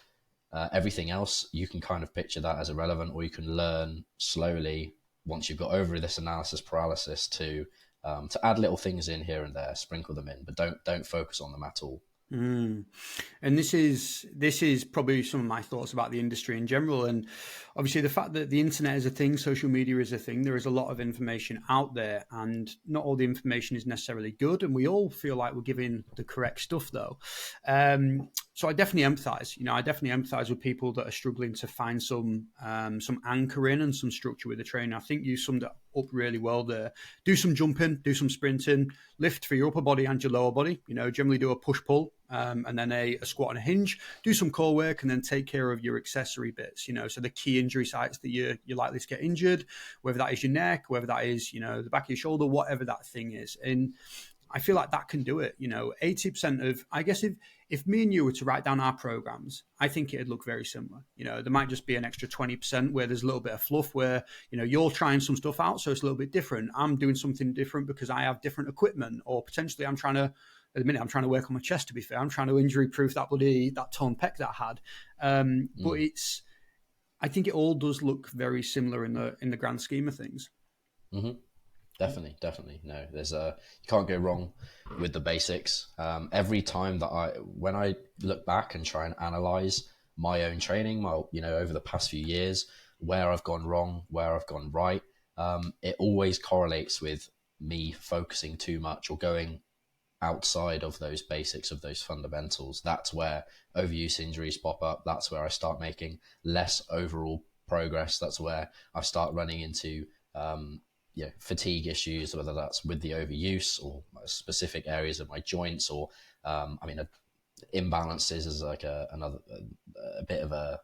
Everything else, you can kind of picture that as irrelevant, or you can learn slowly once you've got over this analysis paralysis to add little things in here and there, sprinkle them in, but don't focus on them at all. And this is probably some of my thoughts about the industry in general. And obviously the fact that the internet is a thing, social media is a thing, there is a lot of information out there, and not all the information is necessarily good. And we all feel like we're giving the correct stuff though. So I definitely empathize with people that are struggling to find some anchoring and some structure with the training. I think you summed it up really well there. Do some jumping, do some sprinting, lift for your upper body and your lower body. Generally do a push-pull, and then a squat and a hinge. Do some core work, and then take care of your accessory bits. So the key injury sites that you're likely to get injured, whether that is your neck, whether that is the back of your shoulder, whatever that thing is. And I feel like that can do it. 80% of, I guess, if me and you were to write down our programs, I think it'd look very similar. There might just be an extra 20% where there's a little bit of fluff, where you're trying some stuff out, so it's a little bit different. I'm doing something different because I have different equipment, or potentially at the minute I'm trying to work on my chest. To be fair, I'm trying to injury proof that torn pec that I had. But I think it all does look very similar in the grand scheme of things. Mm-hmm. Definitely. No, you can't go wrong with the basics. Every time when I look back and try and analyze my own training, over the past few years, where I've gone wrong, where I've gone right, it always correlates with me focusing too much or going outside of those basics, of those fundamentals. That's where overuse injuries pop up. That's where I start making less overall progress. That's where I start running into fatigue issues, whether that's with the overuse or specific areas of my joints, or imbalances is like another bit of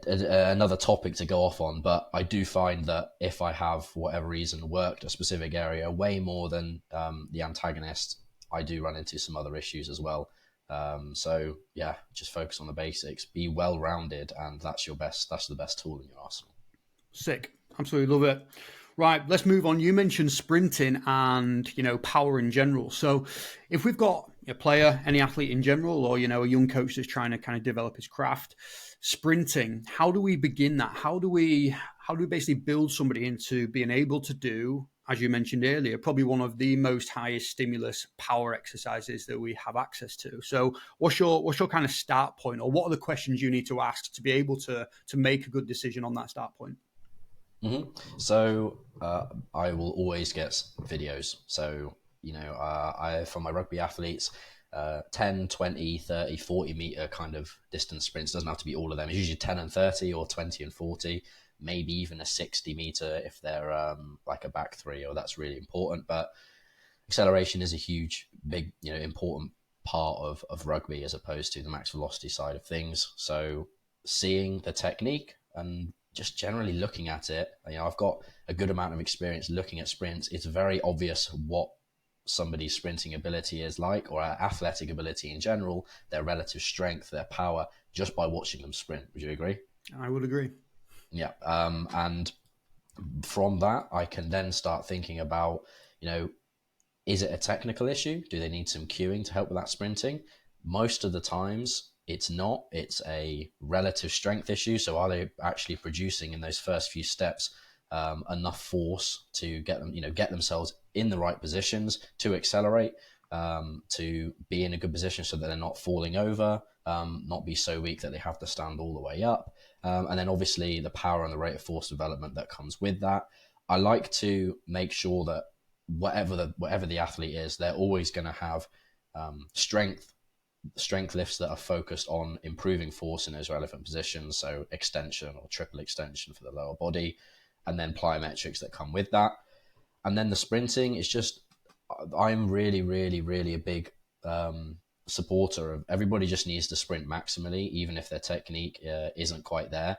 another topic to go off on. But I do find that if I have, for whatever reason, worked a specific area way more than the antagonist, I do run into some other issues as well. So yeah, just focus on the basics, be well-rounded, and that's the best tool in your arsenal. Sick. Absolutely love it. Right, let's move on. You mentioned sprinting and, power in general. So if we've got a player, any athlete in general, or, a young coach that's trying to kind of develop his craft, sprinting, how do we begin that? How do we basically build somebody into being able to do, as you mentioned earlier, probably one of the most highest stimulus power exercises that we have access to? So what's your kind of start point, or what are the questions you need to ask to be able to make a good decision on that start point? Mm-hmm. So I will always get videos. So, for my rugby athletes, 10, 20, 30, 40 meter kind of distance sprints, doesn't have to be all of them. It's usually 10 and 30 or 20 and 40, maybe even a 60 meter if they're like a back three, or that's really important. But acceleration is a huge, big, important part of rugby as opposed to the max velocity side of things. So seeing the technique and just generally looking at it, I've got a good amount of experience looking at sprints. It's very obvious what somebody's sprinting ability is like, or athletic ability in general, their relative strength, their power, just by watching them sprint. Would you agree? I would agree. Yeah. And from that, I can then start thinking about, is it a technical issue? Do they need some cueing to help with that sprinting? Most of the times, it's not. It's a relative strength issue. So are they actually producing in those first few steps enough force to get themselves in the right positions to accelerate, to be in a good position so that they're not falling over, not be so weak that they have to stand all the way up. And then obviously the power and the rate of force development that comes with that. I like to make sure that whatever the athlete is, they're always going to have strength lifts that are focused on improving force in those relevant positions, so extension or triple extension for the lower body, and then plyometrics that come with that. And then the sprinting is just, I'm really, really, really a big supporter of everybody just needs to sprint maximally, even if their technique isn't quite there.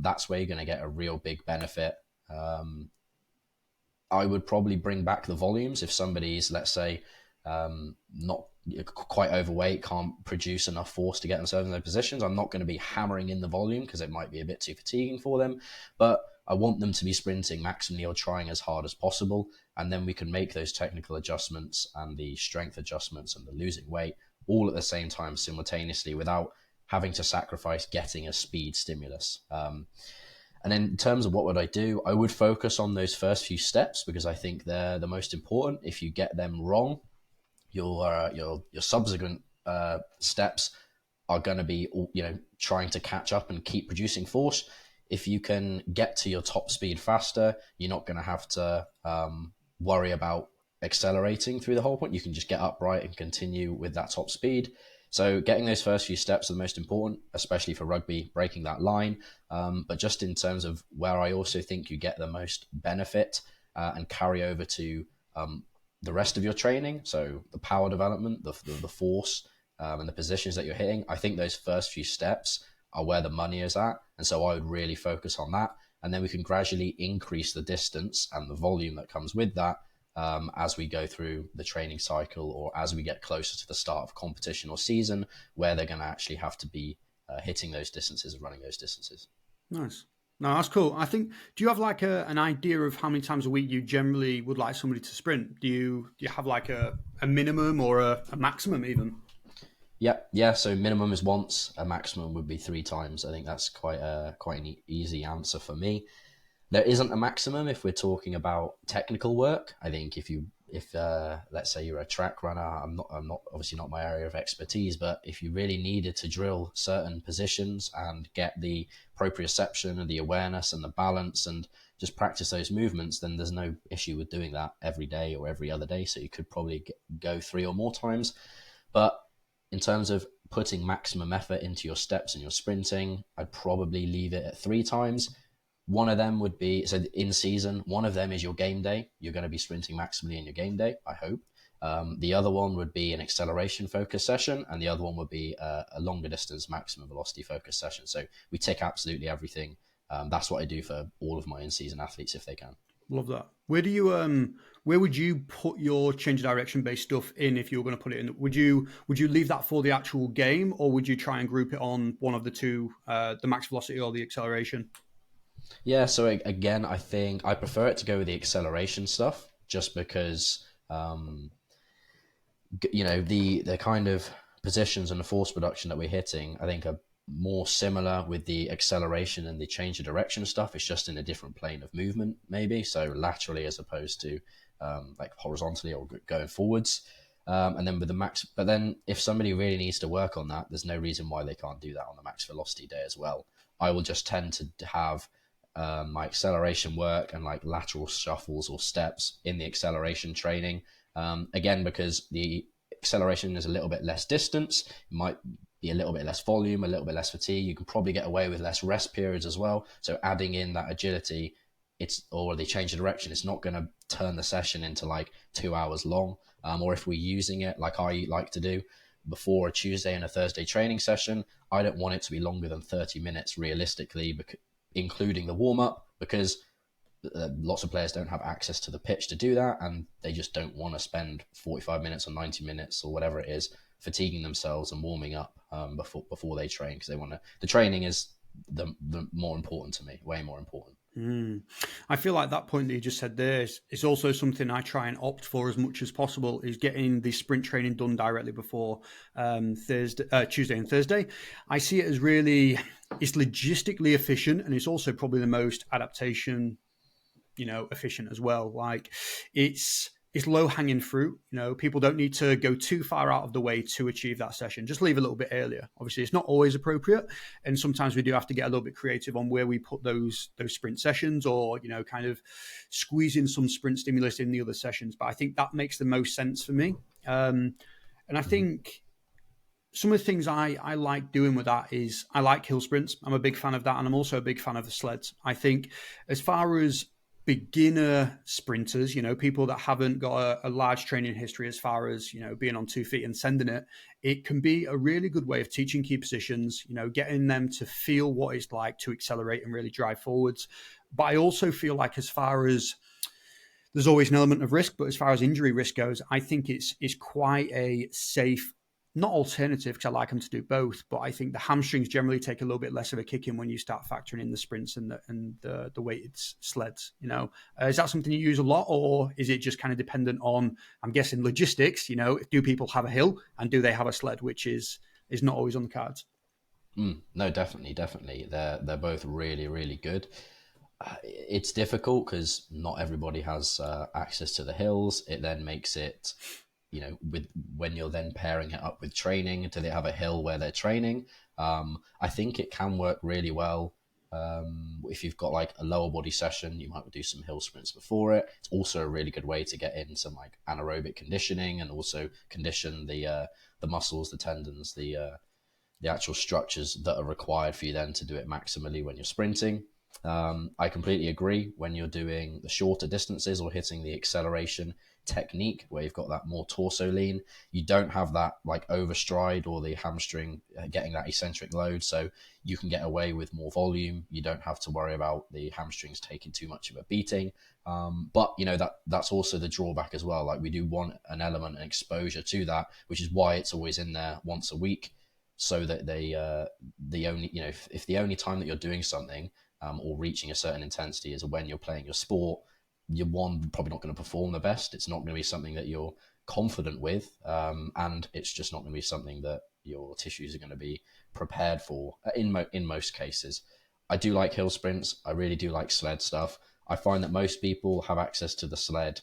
That's where you're going to get a real big benefit. I would probably bring back the volumes if somebody's, let's say, not quite overweight, can't produce enough force to get themselves in those positions. I'm not going to be hammering in the volume because it might be a bit too fatiguing for them. But I want them to be sprinting maximally or trying as hard as possible. And then we can make those technical adjustments and the strength adjustments and the losing weight all at the same time simultaneously without having to sacrifice getting a speed stimulus. And then in terms of what would I do, I would focus on those first few steps because I think they're the most important. If you get them wrong, your subsequent steps are going to be, trying to catch up and keep producing force. If you can get to your top speed faster, you're not going to have to worry about accelerating through the whole point. You can just get upright and continue with that top speed. So getting those first few steps are the most important, especially for rugby, breaking that line. But just in terms of where I also think you get the most benefit and carry over to the rest of your training, so the power development, the force, and the positions that you're hitting, I think those first few steps are where the money is at. And so I would really focus on that. And then we can gradually increase the distance and the volume that comes with that as we go through the training cycle or as we get closer to the start of competition or season where they're going to actually have to be hitting those distances and running those distances. Nice. No, that's cool. I think, do you have like an idea of how many times a week you generally would like somebody to sprint? Do you have like a minimum or a maximum even? Yeah. So minimum is once, a maximum would be 3 times. I think that's quite an easy answer for me. There isn't a maximum if we're talking about technical work. I think if let's say you're a track runner, I'm not obviously not my area of expertise, but if you really needed to drill certain positions and get the proprioception and the awareness and the balance and just practice those movements, then there's no issue with doing that every day or every other day. So you could probably go 3 or more times. But in terms of putting maximum effort into your steps and your sprinting, I'd probably leave it at 3 times. One of them would be, so in season, one of them is your game day. You're going to be sprinting maximally in your game day, I hope. The other one would be an acceleration focus session, and the other one would be a longer distance maximum velocity focus session. So we tick absolutely everything. That's what I do for all of my in-season athletes if they can. Love that. Where would you put your change of direction based stuff in if you were going to put it in? Would you leave that for the actual game, or would you try and group it on one of the two, the max velocity or the acceleration? Yeah, so again, I think I prefer it to go with the acceleration stuff just because, the kind of positions and the force production that we're hitting, I think are more similar with the acceleration and the change of direction stuff. It's just in a different plane of movement, maybe. So laterally as opposed to like horizontally or going forwards. And then with the max, but then if somebody really needs to work on that, there's no reason why they can't do that on the max velocity day as well. I will just tend to have my acceleration work and like lateral shuffles or steps in the acceleration training. Again, because the acceleration is a little bit less distance, it might be a little bit less volume, a little bit less fatigue. You can probably get away with less rest periods as well. So adding in that agility, or the change of direction, it's not going to turn the session into like 2 hours long. Or if we're using it like I like to do before a Tuesday and a Thursday training session, I don't want it to be longer than 30 minutes realistically, including the warm-up, because lots of players don't have access to the pitch to do that, and they just don't want to spend 45 minutes or 90 minutes or whatever it is fatiguing themselves and warming up before they train, because the training is the more important to me, way more important. I feel like that point that you just said there is also something I try and opt for as much as possible, is getting the sprint training done directly before Tuesday and Thursday. I see it as it's logistically efficient, and it's also probably the most adaptation, efficient as well. Like it's low hanging fruit. People don't need to go too far out of the way to achieve that session. Just leave a little bit earlier. Obviously, it's not always appropriate, and sometimes we do have to get a little bit creative on where we put those sprint sessions, or kind of squeeze in some sprint stimulus in the other sessions. But I think that makes the most sense for me. And I think some of the things I like doing with that is I like hill sprints. I'm a big fan of that, and I'm also a big fan of the sleds. I think as far as beginner sprinters, people that haven't got a large training history as far as, being on 2 feet and sending it can be a really good way of teaching key positions, getting them to feel what it's like to accelerate and really drive forwards. But I also feel like as far as there's always an element of risk, but as far as injury risk goes, I think it's quite a safe not alternative, because I like them to do both, but I think the hamstrings generally take a little bit less of a kick in when you start factoring in the sprints and the weighted sleds. Is that something you use a lot, or is it just kind of dependent on, I'm guessing, logistics? Do people have a hill and do they have a sled, which is not always on the cards? No, definitely. They're both really, really good. It's difficult because not everybody has access to the hills. It then makes it, with when you're then pairing it up with training, do they have a hill where they're training? I think it can work really well. If you've got like a lower body session, you might do some hill sprints before it. It's also a really good way to get in some like anaerobic conditioning and also condition the muscles, the tendons, the actual structures that are required for you then to do it maximally when you're sprinting. I completely agree. When you're doing the shorter distances or hitting the acceleration technique where you've got that more torso lean, you don't have that like overstride or the hamstring getting that eccentric load, so you can get away with more volume. You don't have to worry about the hamstrings taking too much of a beating. But that's also the drawback as well. Like, we do want an element and exposure to that, which is why it's always in there once a week, so that the only, if the only time that you're doing something or reaching a certain intensity is when you're playing your sport, you're probably not going to perform the best. It's not going to be something that you're confident with, and it's just not going to be something that your tissues are going to be prepared for in most cases. I do like hill sprints. I really do like sled stuff. I find that most people have access to the sled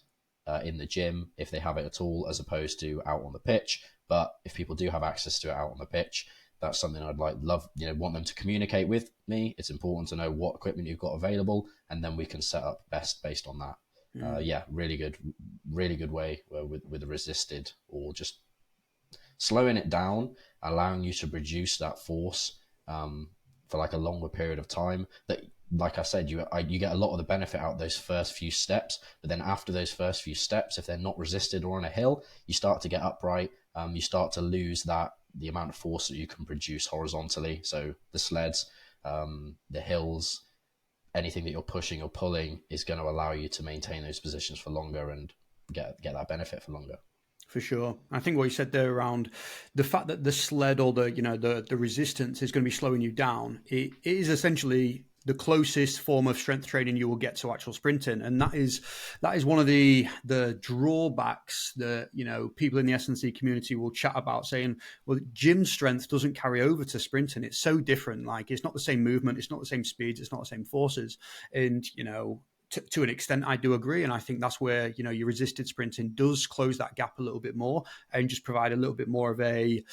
in the gym, if they have it at all, as opposed to out on the pitch. But if people do have access to it out on the pitch, that's something I'd want them to communicate with me. It's important to know what equipment you've got available, and then we can set up best based on that. Really good way with the resisted, or just slowing it down, allowing you to produce that force for like a longer period of time. That, like I said, you get a lot of the benefit out of those first few steps, but then after those first few steps, if they're not resisted or on a hill, you start to get upright. You start to lose the amount of force that you can produce horizontally. So the sleds, the hills, anything that you're pushing or pulling is going to allow you to maintain those positions for longer and get that benefit for longer. For sure. I think what you said there around the fact that the sled or the resistance is going to be slowing you down, it is essentially the closest form of strength training you will get to actual sprinting. And that is one of the drawbacks that, people in the S&C community will chat about, saying, well, gym strength doesn't carry over to sprinting. It's so different. Like, it's not the same movement. It's not the same speeds. It's not the same forces. And, to an extent, I do agree. And I think that's where, your resisted sprinting does close that gap a little bit more and just provide a little bit more of a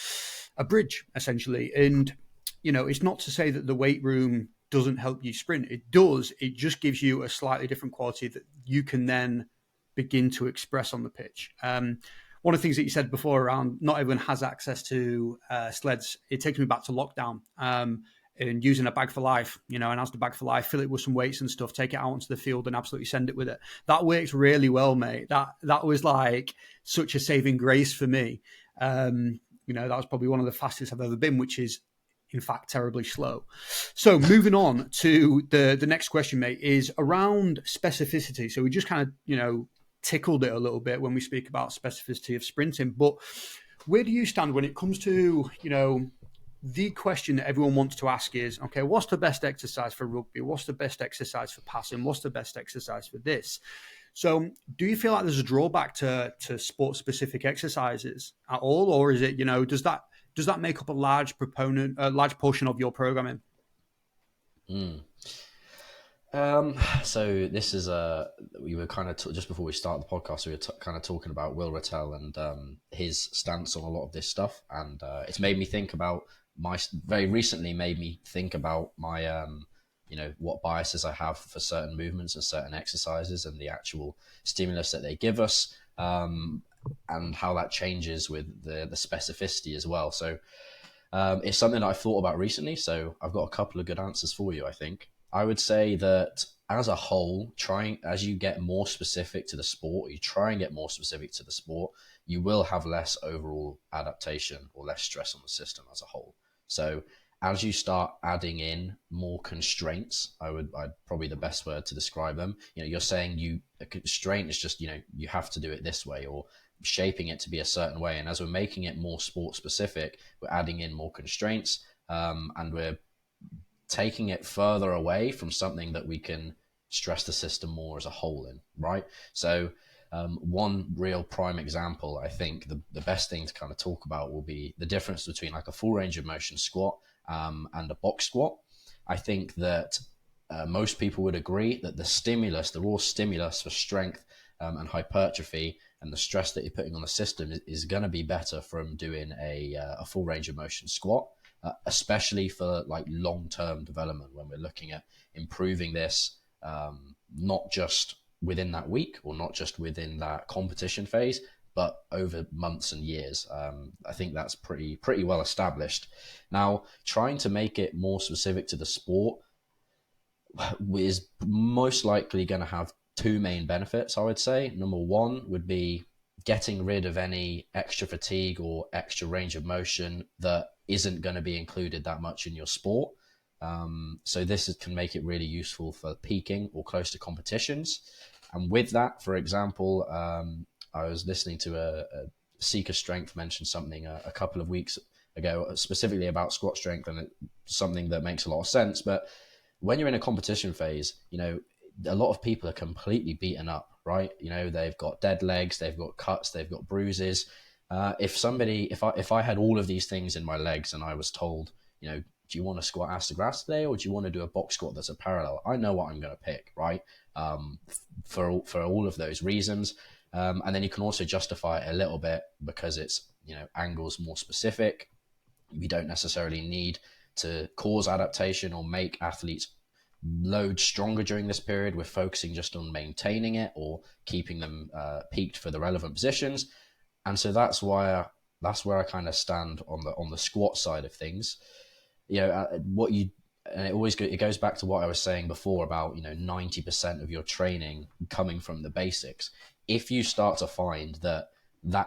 bridge, essentially. And, it's not to say that the weight room doesn't help you sprint. It does. It just gives you a slightly different quality that you can then begin to express on the pitch. One of the things that you said before around not everyone has access to sleds, it takes me back to lockdown. And using a bag for life, and as the bag for life, fill it with some weights and stuff, take it out onto the field and absolutely send it with it. That works really well, mate. That was like such a saving grace for me. That was probably one of the fastest I've ever been, which is in fact terribly slow. So moving on to the next question, mate, is around specificity. So we just kind of, tickled it a little bit when we speak about specificity of sprinting, but where do you stand when it comes to, the question that everyone wants to ask is, okay, what's the best exercise for rugby? What's the best exercise for passing? What's the best exercise for this? So do you feel like there's a drawback to sport-specific exercises at all? Or is it, does that make up a large portion of your programming? So this is we were kind of just before we start the podcast, we were kind of talking about Will Rattel and his stance on a lot of this stuff, and it's made me think about my what biases I have for certain movements and certain exercises and the actual stimulus that they give us, and how that changes with the specificity as well. So it's something that I've thought about recently, so I've got a couple of good answers for you, I think. I would say that as a whole, as you get more specific to the sport, you will have less overall adaptation or less stress on the system as a whole. So as you start adding in more constraints, I'd probably the best word to describe them. You're saying a constraint is just, you have to do it this way, or shaping it to be a certain way. And as we're making it more sport specific, we're adding in more constraints, and we're taking it further away from something that we can stress the system more as a whole in, right? So one real prime example, I think the best thing to kind of talk about will be the difference between like a full range of motion squat and a box squat. I think that most people would agree that the raw stimulus for strength and hypertrophy and the stress that you're putting on the system is going to be better from doing a full range of motion squat, especially for like long-term development when we're looking at improving this, not just within that week or not just within that competition phase, but over months and years. I think that's pretty well established. Now, trying to make it more specific to the sport is most likely going to have two main benefits, I would say. Number one would be getting rid of any extra fatigue or extra range of motion that isn't going to be included that much in your sport. So this can make it really useful for peaking or close to competitions. And with that, for example, I was listening to a Seeker Strength mention something a couple of weeks ago, specifically about squat strength, and it's something that makes a lot of sense. But when you're in a competition phase, a lot of people are completely beaten up, right? They've got dead legs, they've got cuts, they've got bruises. If I had all of these things in my legs and I was told, do you want to squat ass to grass today, or do you want to do a box squat that's a parallel? I know what I'm going to pick, right? For all of those reasons. And then you can also justify it a little bit because it's, angles more specific. We don't necessarily need to cause adaptation or make athletes load stronger during this period. We're focusing just on maintaining it or keeping them peaked for the relevant positions. And so that's where I kind of stand on the squat side of things. It goes back to what I was saying before about 90% of your training coming from the basics. If you start to find that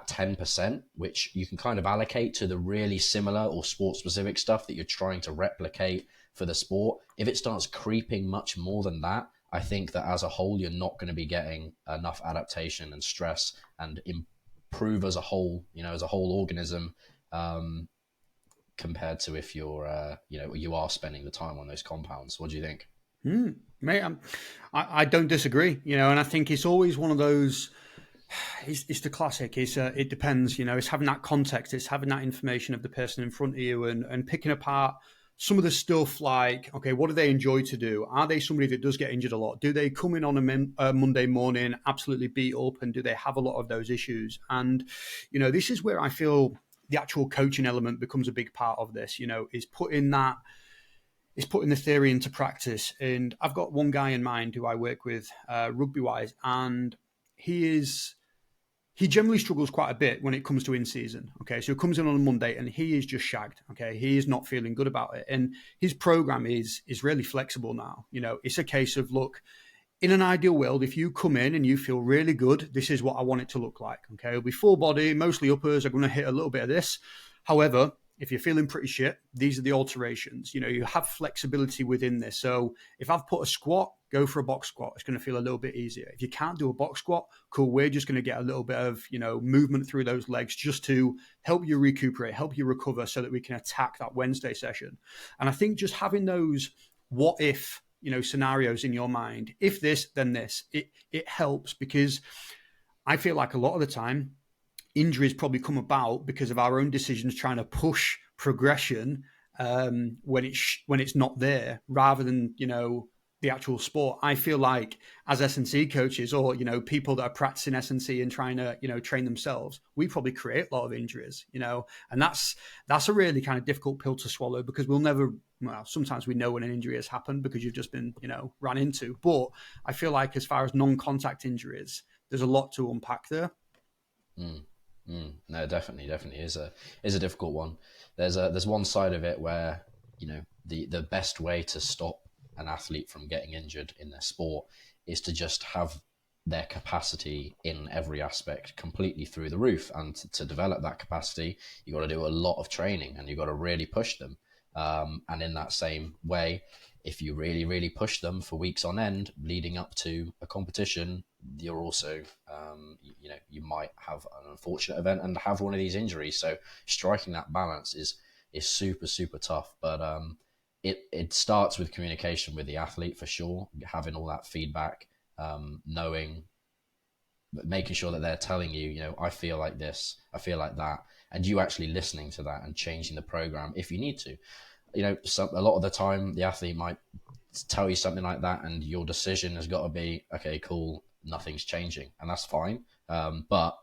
10%, which you can kind of allocate to the really similar or sport specific stuff that you're trying to replicate for the sport, if it starts creeping much more than that, I think that as a whole, you're not going to be getting enough adaptation and stress and improve as a whole, as a whole organism, compared to if you're, you are spending the time on those compounds. What do you think? Mate, I don't disagree, and I think it's always one of those. It's the classic. It depends, It's having that context. It's having that information of the person in front of you, and picking apart some of the stuff like, okay, what do they enjoy to do? Are they somebody that does get injured a lot? Do they come in on a Monday morning absolutely beat up, and do they have a lot of those issues? And this is where I feel the actual coaching element becomes a big part of this. Is putting the theory into practice. And I've got one guy in mind who I work with rugby wise, and he generally struggles quite a bit when it comes to in season. Okay, so he comes in on a Monday and he is just shagged. Okay, he is not feeling good about it, and his program is really flexible now. It's a case of, look, in an ideal world, if you come in and you feel really good, this is what I want it to look like. Okay, it'll be full body, mostly uppers are going to hit a little bit of this. However, if you're feeling pretty shit, these are the alterations. You have flexibility within this. So if I've put a squat, go for a box squat. It's going to feel a little bit easier. If you can't do a box squat, cool. We're just going to get a little bit of, movement through those legs just to help you recuperate, help you recover so that we can attack that Wednesday session. And I think just having those what if, scenarios in your mind, if this, then this, it helps, because I feel like a lot of the time, injuries probably come about because of our own decisions trying to push progression when it's not there, rather than the actual sport. I feel like as S&C coaches, or people that are practicing S&C and trying to train themselves, we probably create a lot of injuries, and that's a really kind of difficult pill to swallow, because sometimes we know when an injury has happened because you've just been ran into. But I feel like as far as non-contact injuries, there's a lot to unpack there. No, definitely is a difficult one. There's one side of it where the best way to stop an athlete from getting injured in their sport is to just have their capacity in every aspect completely through the roof. And to develop that capacity, you got to do a lot of training and you got to really push them. And in that same way, if you really, really push them for weeks on end leading up to a competition, you're also, you might have an unfortunate event and have one of these injuries. So striking that balance is super, super tough. But it starts with communication with the athlete for sure, having all that feedback, knowing, making sure that they're telling you, I feel like this, I feel like that, and you actually listening to that and changing the program if you need to. A lot of the time the athlete might tell you something like that, and your decision has got to be, okay, cool, nothing's changing, and that's fine. But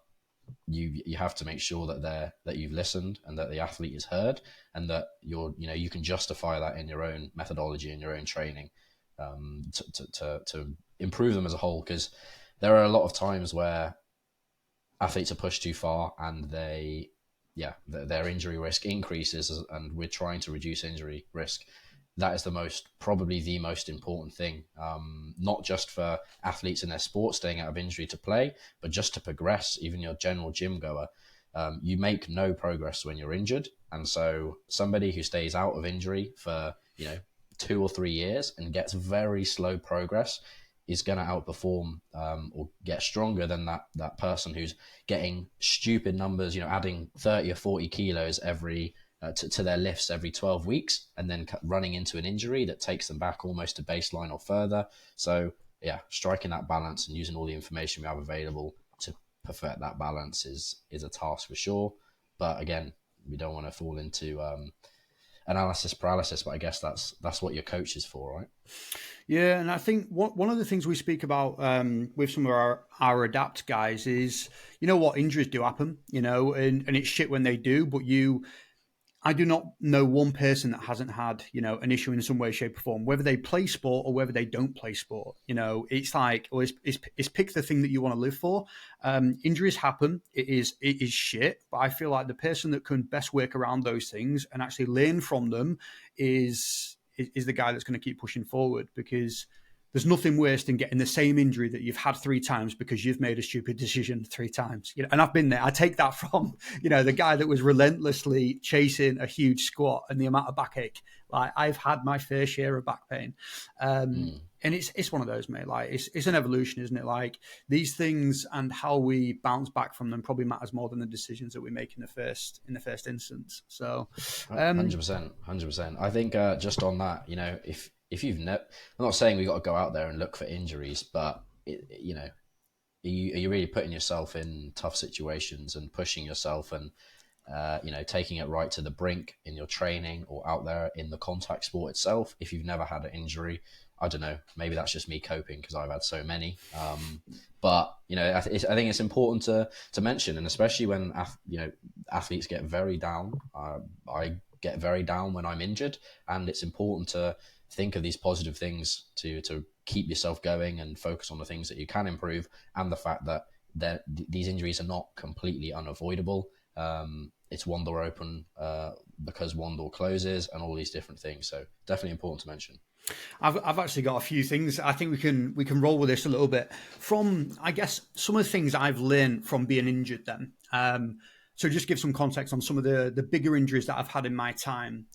you have to make sure that you've listened and that the athlete is heard, and that you can justify that in your own methodology and your own training, to improve them as a whole. Because there are a lot of times where athletes are pushed too far and their injury risk increases, and we're trying to reduce injury risk. That is probably the most important thing, not just for athletes in their sport staying out of injury to play, but just to progress. Even your general gym goer, you make no progress when you're injured. And so somebody who stays out of injury for 2 or 3 years and gets very slow progress is going to outperform, or get stronger than that person who's getting stupid numbers, adding 30 or 40 kilos to their lifts every 12 weeks, and then running into an injury that takes them back almost to baseline or further. So yeah, striking that balance and using all the information we have available to perfect that balance is a task for sure. But again, we don't want to fall into analysis paralysis, but I guess that's what your coach is for, right? Yeah, and I think one of the things we speak about with some of our adapt guys is, injuries do happen, and it's shit when they do, but I do not know one person that hasn't had, an issue in some way, shape, or form, whether they play sport or whether they don't play sport. It's like, or it's pick the thing that you want to live for. Injuries happen. It is shit, but I feel like the person that can best work around those things and actually learn from them is the guy that's going to keep pushing forward, because there's nothing worse than getting the same injury that you've had 3 times because you've made a stupid decision 3 times. And I've been there. I take that from, the guy that was relentlessly chasing a huge squat and the amount of backache. Like, I've had my fair share of back pain. And it's one of those, mate. Like, it's an evolution, isn't it? Like, these things and how we bounce back from them probably matters more than the decisions that we make in the first instance. So 100%. I think just on that, if you've I'm not saying we got to go out there and look for injuries, but are you really putting yourself in tough situations and pushing yourself and taking it right to the brink in your training or out there in the contact sport itself? If you've never had an injury, I don't know, maybe that's just me coping because I've had so many. But I think it's important to mention, and especially when athletes get very down. I get very down when I'm injured, and it's important to think of these positive things to keep yourself going and focus on the things that you can improve, and the fact that these injuries are not completely unavoidable. It's one door open because one door closes, and all these different things. So definitely important to mention. I've actually got a few things. I think we can roll with this a little bit from, I guess, some of the things I've learned from being injured then. So just give some context on some of the bigger injuries that I've had in my time.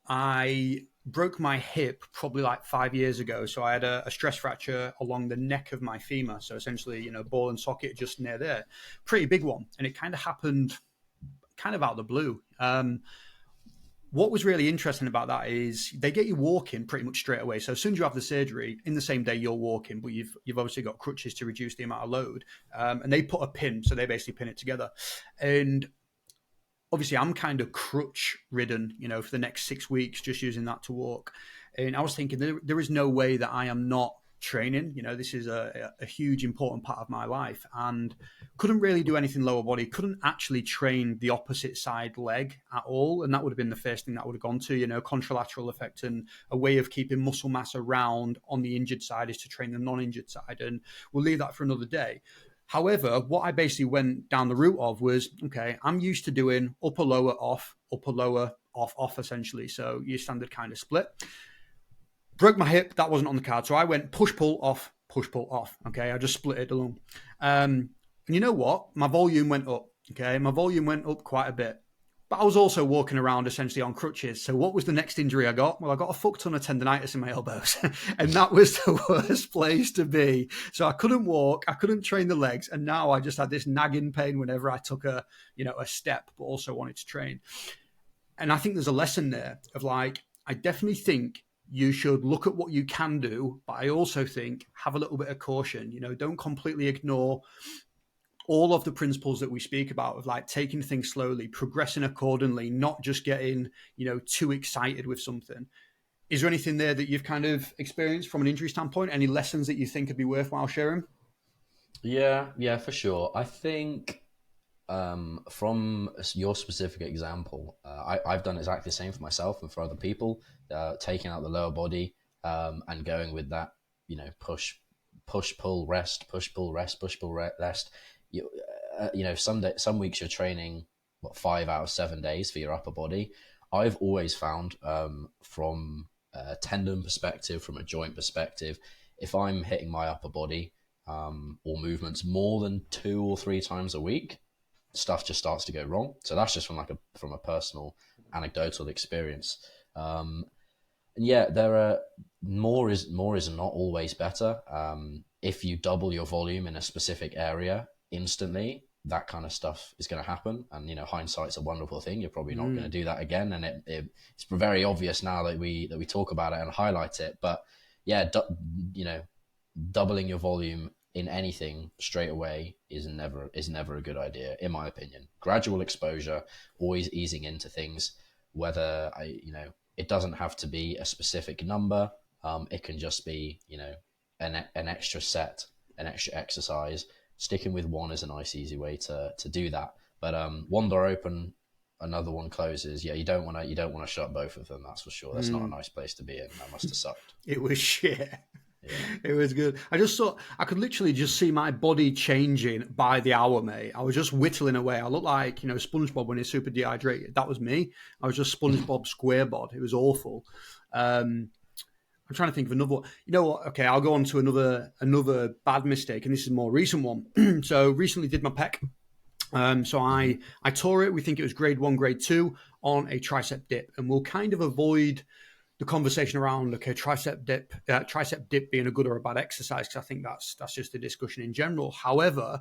I broke my hip probably like 5 years ago. So I had a stress fracture along the neck of my femur. So essentially, ball and socket just near there. Pretty big one. And it kind of happened kind of out of the blue. What was really interesting about that is they get you walking pretty much straight away. So as soon as you have the surgery, in the same day you're walking, but you've obviously got crutches to reduce the amount of load. And they put a pin, so they basically pin it together. And obviously I'm kind of crutch ridden, for the next 6 weeks, just using that to walk. And I was thinking there is no way that I am not training. This is a huge important part of my life, and couldn't really do anything lower body, couldn't actually train the opposite side leg at all. And that would have been the first thing that would have gone to, contralateral effect, and a way of keeping muscle mass around on the injured side is to train the non-injured side. And we'll leave that for another day. However, what I basically went down the route of was, okay, I'm used to doing upper, lower, off, essentially. So your standard kind of split. Broke my hip, that wasn't on the card. So I went push, pull, off. Okay, I just split it along. And you know what? My volume went up. Okay, my volume went up quite a bit. But I was also walking around essentially on crutches. So what was the next injury I got? Well, I got a fuck ton of tendonitis in my elbows. And that was the worst place to be. So I couldn't walk, I couldn't train the legs. And now I just had this nagging pain whenever I took a step, but also wanted to train. And I think there's a lesson there of like, I definitely think you should look at what you can do, but I also think have a little bit of caution. Don't completely ignore all of the principles that we speak about of like taking things slowly, progressing accordingly, not just getting, too excited with something. Is there anything there that you've kind of experienced from an injury standpoint? Any lessons that you think would be worthwhile sharing? Yeah, for sure. I think from your specific example, I've done exactly the same for myself and for other people, taking out the lower body and going with that, push, pull, rest, push, pull, rest, push, pull, rest. Some weeks you're training 5 out of 7 days for your upper body. I've always found from a tendon perspective, from a joint perspective, if I'm hitting my upper body or movements more than 2 or 3 times a week, stuff just starts to go wrong. So that's just from a personal anecdotal experience. And yeah, there are more is not always better. If you double your volume in a specific area instantly, that kind of stuff is going to happen. And hindsight's a wonderful thing. You're probably not going to do that again. And it's very obvious now that we talk about it and highlight it. But yeah, doubling your volume in anything straight away is never a good idea, in my opinion. Gradual exposure, always easing into things, whether it doesn't have to be a specific number. It can just be, an extra set, an extra exercise. Sticking with one is a nice, easy way to do that. But one door open, another one closes. Yeah, you don't want to shut both of them. That's for sure. That's not a nice place to be in. That must have sucked. It was shit. Yeah. It was good. I just saw, I could literally just see my body changing by the hour, mate. I was just whittling away. I looked like, SpongeBob when he's super dehydrated. That was me. I was just SpongeBob SquareBod. It was awful. I'm trying to think of another one. You know what? Okay, I'll go on to another bad mistake, and this is a more recent one. So recently did my pec. So I tore it. We think it was grade 1, grade 2 on a tricep dip, and we'll kind of avoid the conversation around tricep dip being a good or a bad exercise, because I think that's just a discussion in general. However,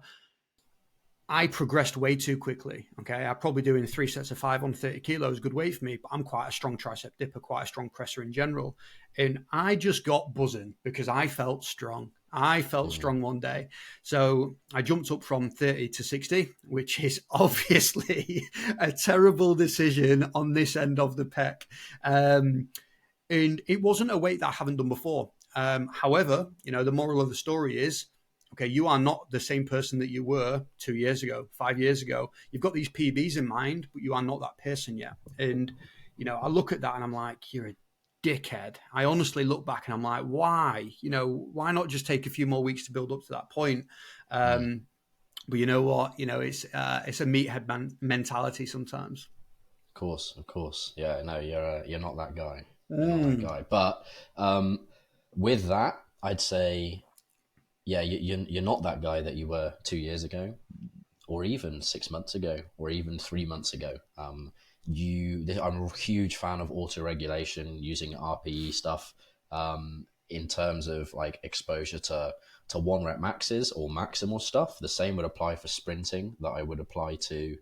I progressed way too quickly. Okay, I'm probably doing 3 sets of 5 on 30 kilos, good weight for me, but I'm quite a strong tricep dipper, quite a strong presser in general, and I just got buzzing because I felt strong. I felt strong one day. So I jumped up from 30 to 60, which is obviously a terrible decision on this end of the pec. And it wasn't a weight that I haven't done before. However, the moral of the story is, okay, you are not the same person that you were 2 years ago, 5 years ago. You've got these PBs in mind, but you are not that person yet. And, I look at that and I'm like, you're a dickhead. I honestly look back and I'm like, why? Why not just take a few more weeks to build up to that point? But you know what? It's a meathead mentality sometimes. Of course. Yeah, no, you're not that guy. You're not that guy. But with that, I'd say, yeah, you're not that guy that you were 2 years ago, or even 6 months ago, or even 3 months ago. I'm a huge fan of auto-regulation, using RPE stuff in terms of like exposure to 1 rep maxes or maximal stuff. The same would apply for sprinting that I would apply to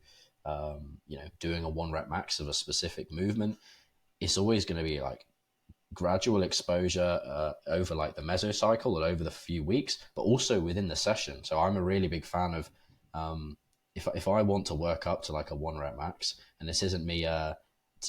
doing a 1 rep max of a specific movement. It's always going to be like gradual exposure over like the mesocycle or over the few weeks, but also within the session. So I'm a really big fan of if I want to work up to like a 1 rep max, and this isn't me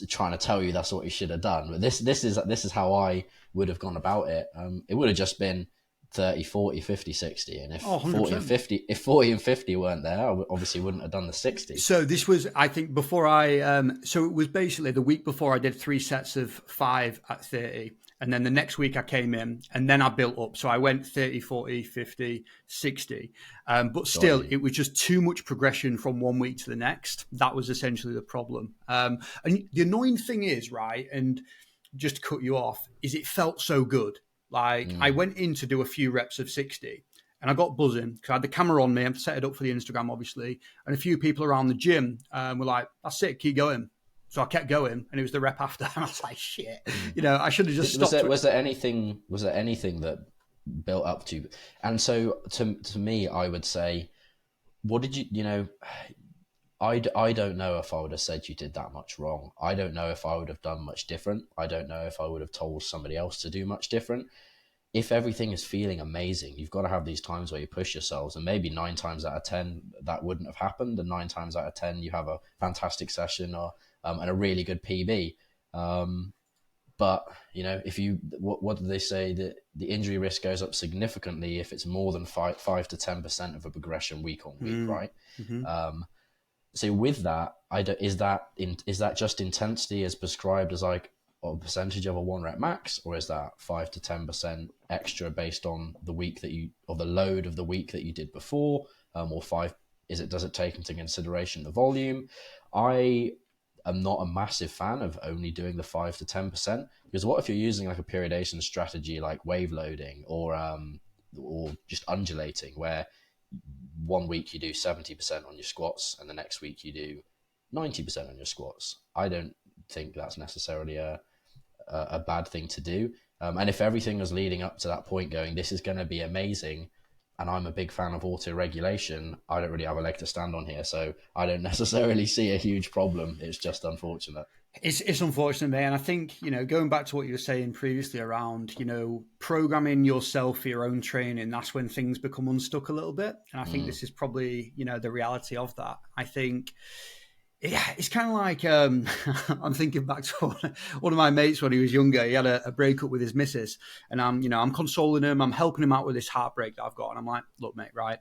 trying to tell you that's what you should have done, but this is how I would have gone about it. It would have just been 30, 40, 50, 60. And if 40 and 50 weren't there, I obviously wouldn't have done the 60. So this was, I think, before so it was basically the week before I did 3 sets of 5 at 30. And then the next week I came in and then I built up. So I went 30, 40, 50, 60. But still, it was just too much progression from one week to the next. That was essentially the problem. And the annoying thing is, right, and just to cut you off, is it felt so good. Like I went in to do a few reps of 60 and I got buzzing because I had the camera on me. I've set it up for the Instagram, obviously. And a few people around the gym were like, that's it, keep going. So I kept going, and it was the rep after, and I was like, shit, I should have just stopped. Was there anything that built up to? And so to me, I would say, what did I don't know if I would have said you did that much wrong. I don't know if I would have done much different. I don't know if I would have told somebody else to do much different. If everything is feeling amazing, you've got to have these times where you push yourselves, and maybe 9 times out of 10 that wouldn't have happened, and 9 times out of 10 you have a fantastic session or and a really good PB. But if you what do they say, that the injury risk goes up significantly if it's more than 5 to 10% of a progression week on week, right? Mm-hmm. So with that, is that just intensity as prescribed as like a percentage of a 1 rep max, or is that 5 to 10% extra based on the week or the load of the week that you did before, or 5? Does it take into consideration the volume? I am not a massive fan of only doing the 5 to 10%, because what if you're using like a periodization strategy like wave loading or just undulating, where 1 week you do 70% on your squats and the next week you do 90% on your squats? I don't think that's necessarily a bad thing to do. And if everything was leading up to that point going, this is going to be amazing, and I'm a big fan of auto-regulation, I don't really have a leg to stand on here. So I don't necessarily see a huge problem. It's just unfortunate. It's unfortunate, mate. And I think, going back to what you were saying previously around, programming yourself for your own training, that's when things become unstuck a little bit. And I think this is probably, the reality of that. I think, yeah, it's kind of like, I'm thinking back to one of my mates when he was younger. He had a breakup with his missus, and I'm consoling him. I'm helping him out with this heartbreak that I've got. And I'm like, look, mate, right?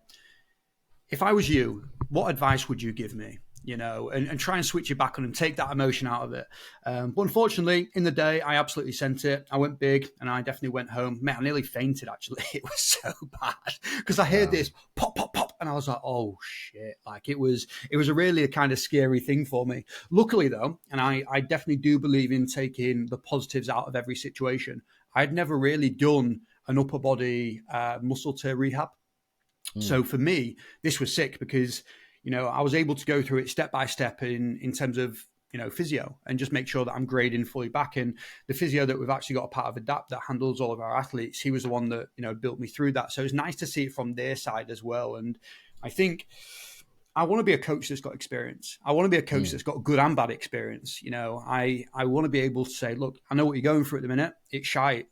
If I was you, what advice would you give me? And try and switch it back on and take that emotion out of it. But unfortunately, in the day, I absolutely sent it. I went big, and I definitely went home. Man, I nearly fainted, actually. It was so bad because I heard this pop, pop, pop, and I was like, oh, shit. Like, it was a kind of scary thing for me. Luckily, though, and I definitely do believe in taking the positives out of every situation, I'd never really done an upper body muscle tear rehab. So for me, this was sick because I was able to go through it step by step in terms of, physio, and just make sure that I'm grading fully back. And the physio that we've actually got a part of Adapt that handles all of our athletes, he was the one that, built me through that. So it's nice to see it from their side as well. And I think I want to be a coach that's got experience. I want to be a coach that's got good and bad experience. I want to be able to say, look, I know what you're going through at the minute. It's shite.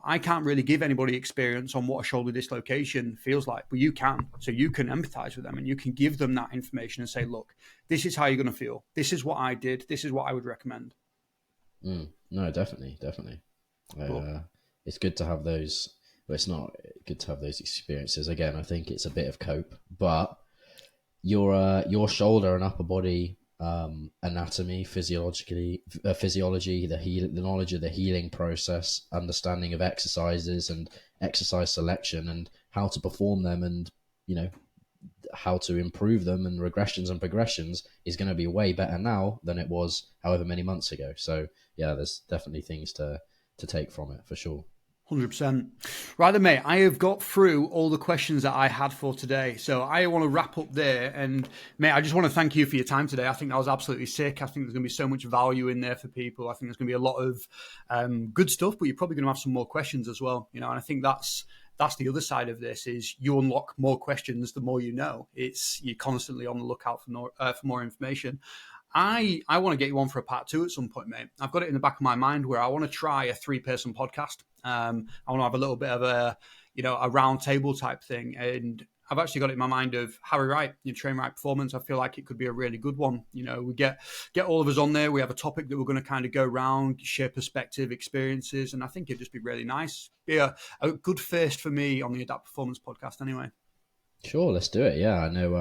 I can't really give anybody experience on what a shoulder dislocation feels like, but you can. So you can empathize with them and you can give them that information and say, look, this is how you're going to feel. This is what I did. This is what I would recommend. No, definitely. It's good to have those, but it's not good to have those experiences. Again, I think it's a bit of cope, but your shoulder and upper body anatomy, physiology, the knowledge of the healing process, understanding of exercises and exercise selection and how to perform them, and how to improve them, and regressions and progressions is going to be way better now than it was however many months ago. So yeah, there's definitely things to take from it for sure. 100%. Right then, mate, I have got through all the questions that I had for today. So I want to wrap up there. And, mate, I just want to thank you for your time today. I think that was absolutely sick. I think there's going to be so much value in there for people. I think there's going to be a lot of good stuff, but you're probably going to have some more questions as well. And I think that's the other side of this is you unlock more questions the more you know. You're constantly on the lookout for more information. I want to get you on for a part 2 at some point, mate. I've got it in the back of my mind where I want to try a 3-person podcast. I want to have a little bit of a round table type thing. And I've actually got it in my mind of Harry Wright, Train Right Performance. I feel like it could be a really good one. We get all of us on there. We have a topic that we're going to kind of go around, share perspective, experiences. And I think it'd just be really nice. Be a good first for me on the Adapt Performance podcast anyway. Sure, let's do it. Yeah, I know.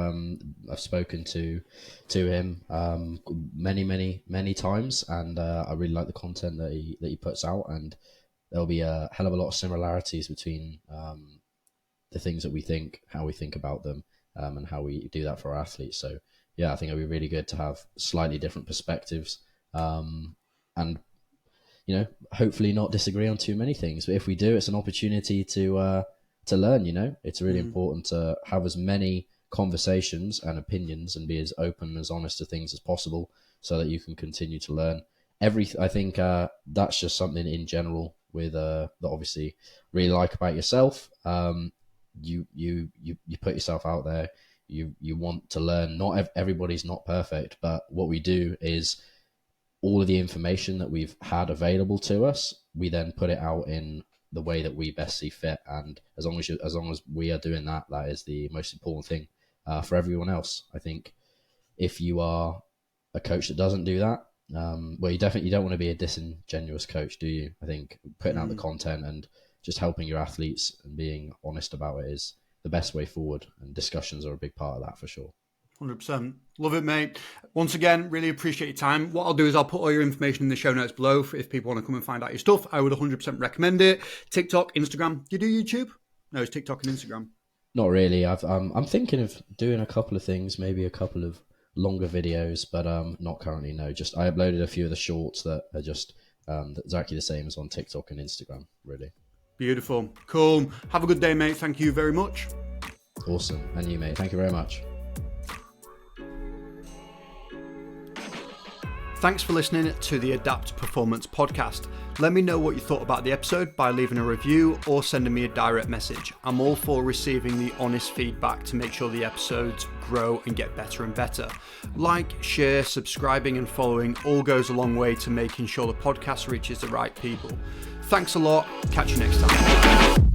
I've spoken to him many times, and I really like the content that he puts out. And there'll be a hell of a lot of similarities between the things that we think, how we think about them, and how we do that for our athletes. So yeah, I think it'll be really good to have slightly different perspectives, and hopefully not disagree on too many things. But if we do, it's an opportunity to learn. It's really important to have as many conversations and opinions and be as open and as honest to things as possible, so that you can continue to learn. I think that's just something in general with that obviously really like about yourself. You put yourself out there. You want to learn. Not everybody's not perfect, but what we do is all of the information that we've had available to us, we then put it out in the way that we best see fit. And as long as we are doing that, that is the most important thing for everyone else. I think if you are a coach that doesn't do that, well, you don't want to be a disingenuous coach, do you? I think putting out the content and just helping your athletes and being honest about it is the best way forward. And discussions are a big part of that for sure. 100%. Love it, mate. Once again, really appreciate your time. What I'll do is I'll put all your information in the show notes below if people want to come and find out your stuff. I would 100% recommend it. TikTok, Instagram. Do you do YouTube? No, it's TikTok and Instagram. Not really. I'm thinking of doing a couple of things, maybe a couple of longer videos, but not currently. No, just I uploaded a few of the shorts that are just exactly the same as on TikTok and Instagram. Really. Beautiful. Cool. Have a good day, mate. Thank you very much. Awesome. And you, mate. Thank you very much. Thanks for listening to the Adapt Performance podcast. Let me know what you thought about the episode by leaving a review or sending me a direct message. I'm all for receiving the honest feedback to make sure the episodes grow and get better and better. Like, share, subscribing and following all goes a long way to making sure the podcast reaches the right people. Thanks a lot. Catch you next time.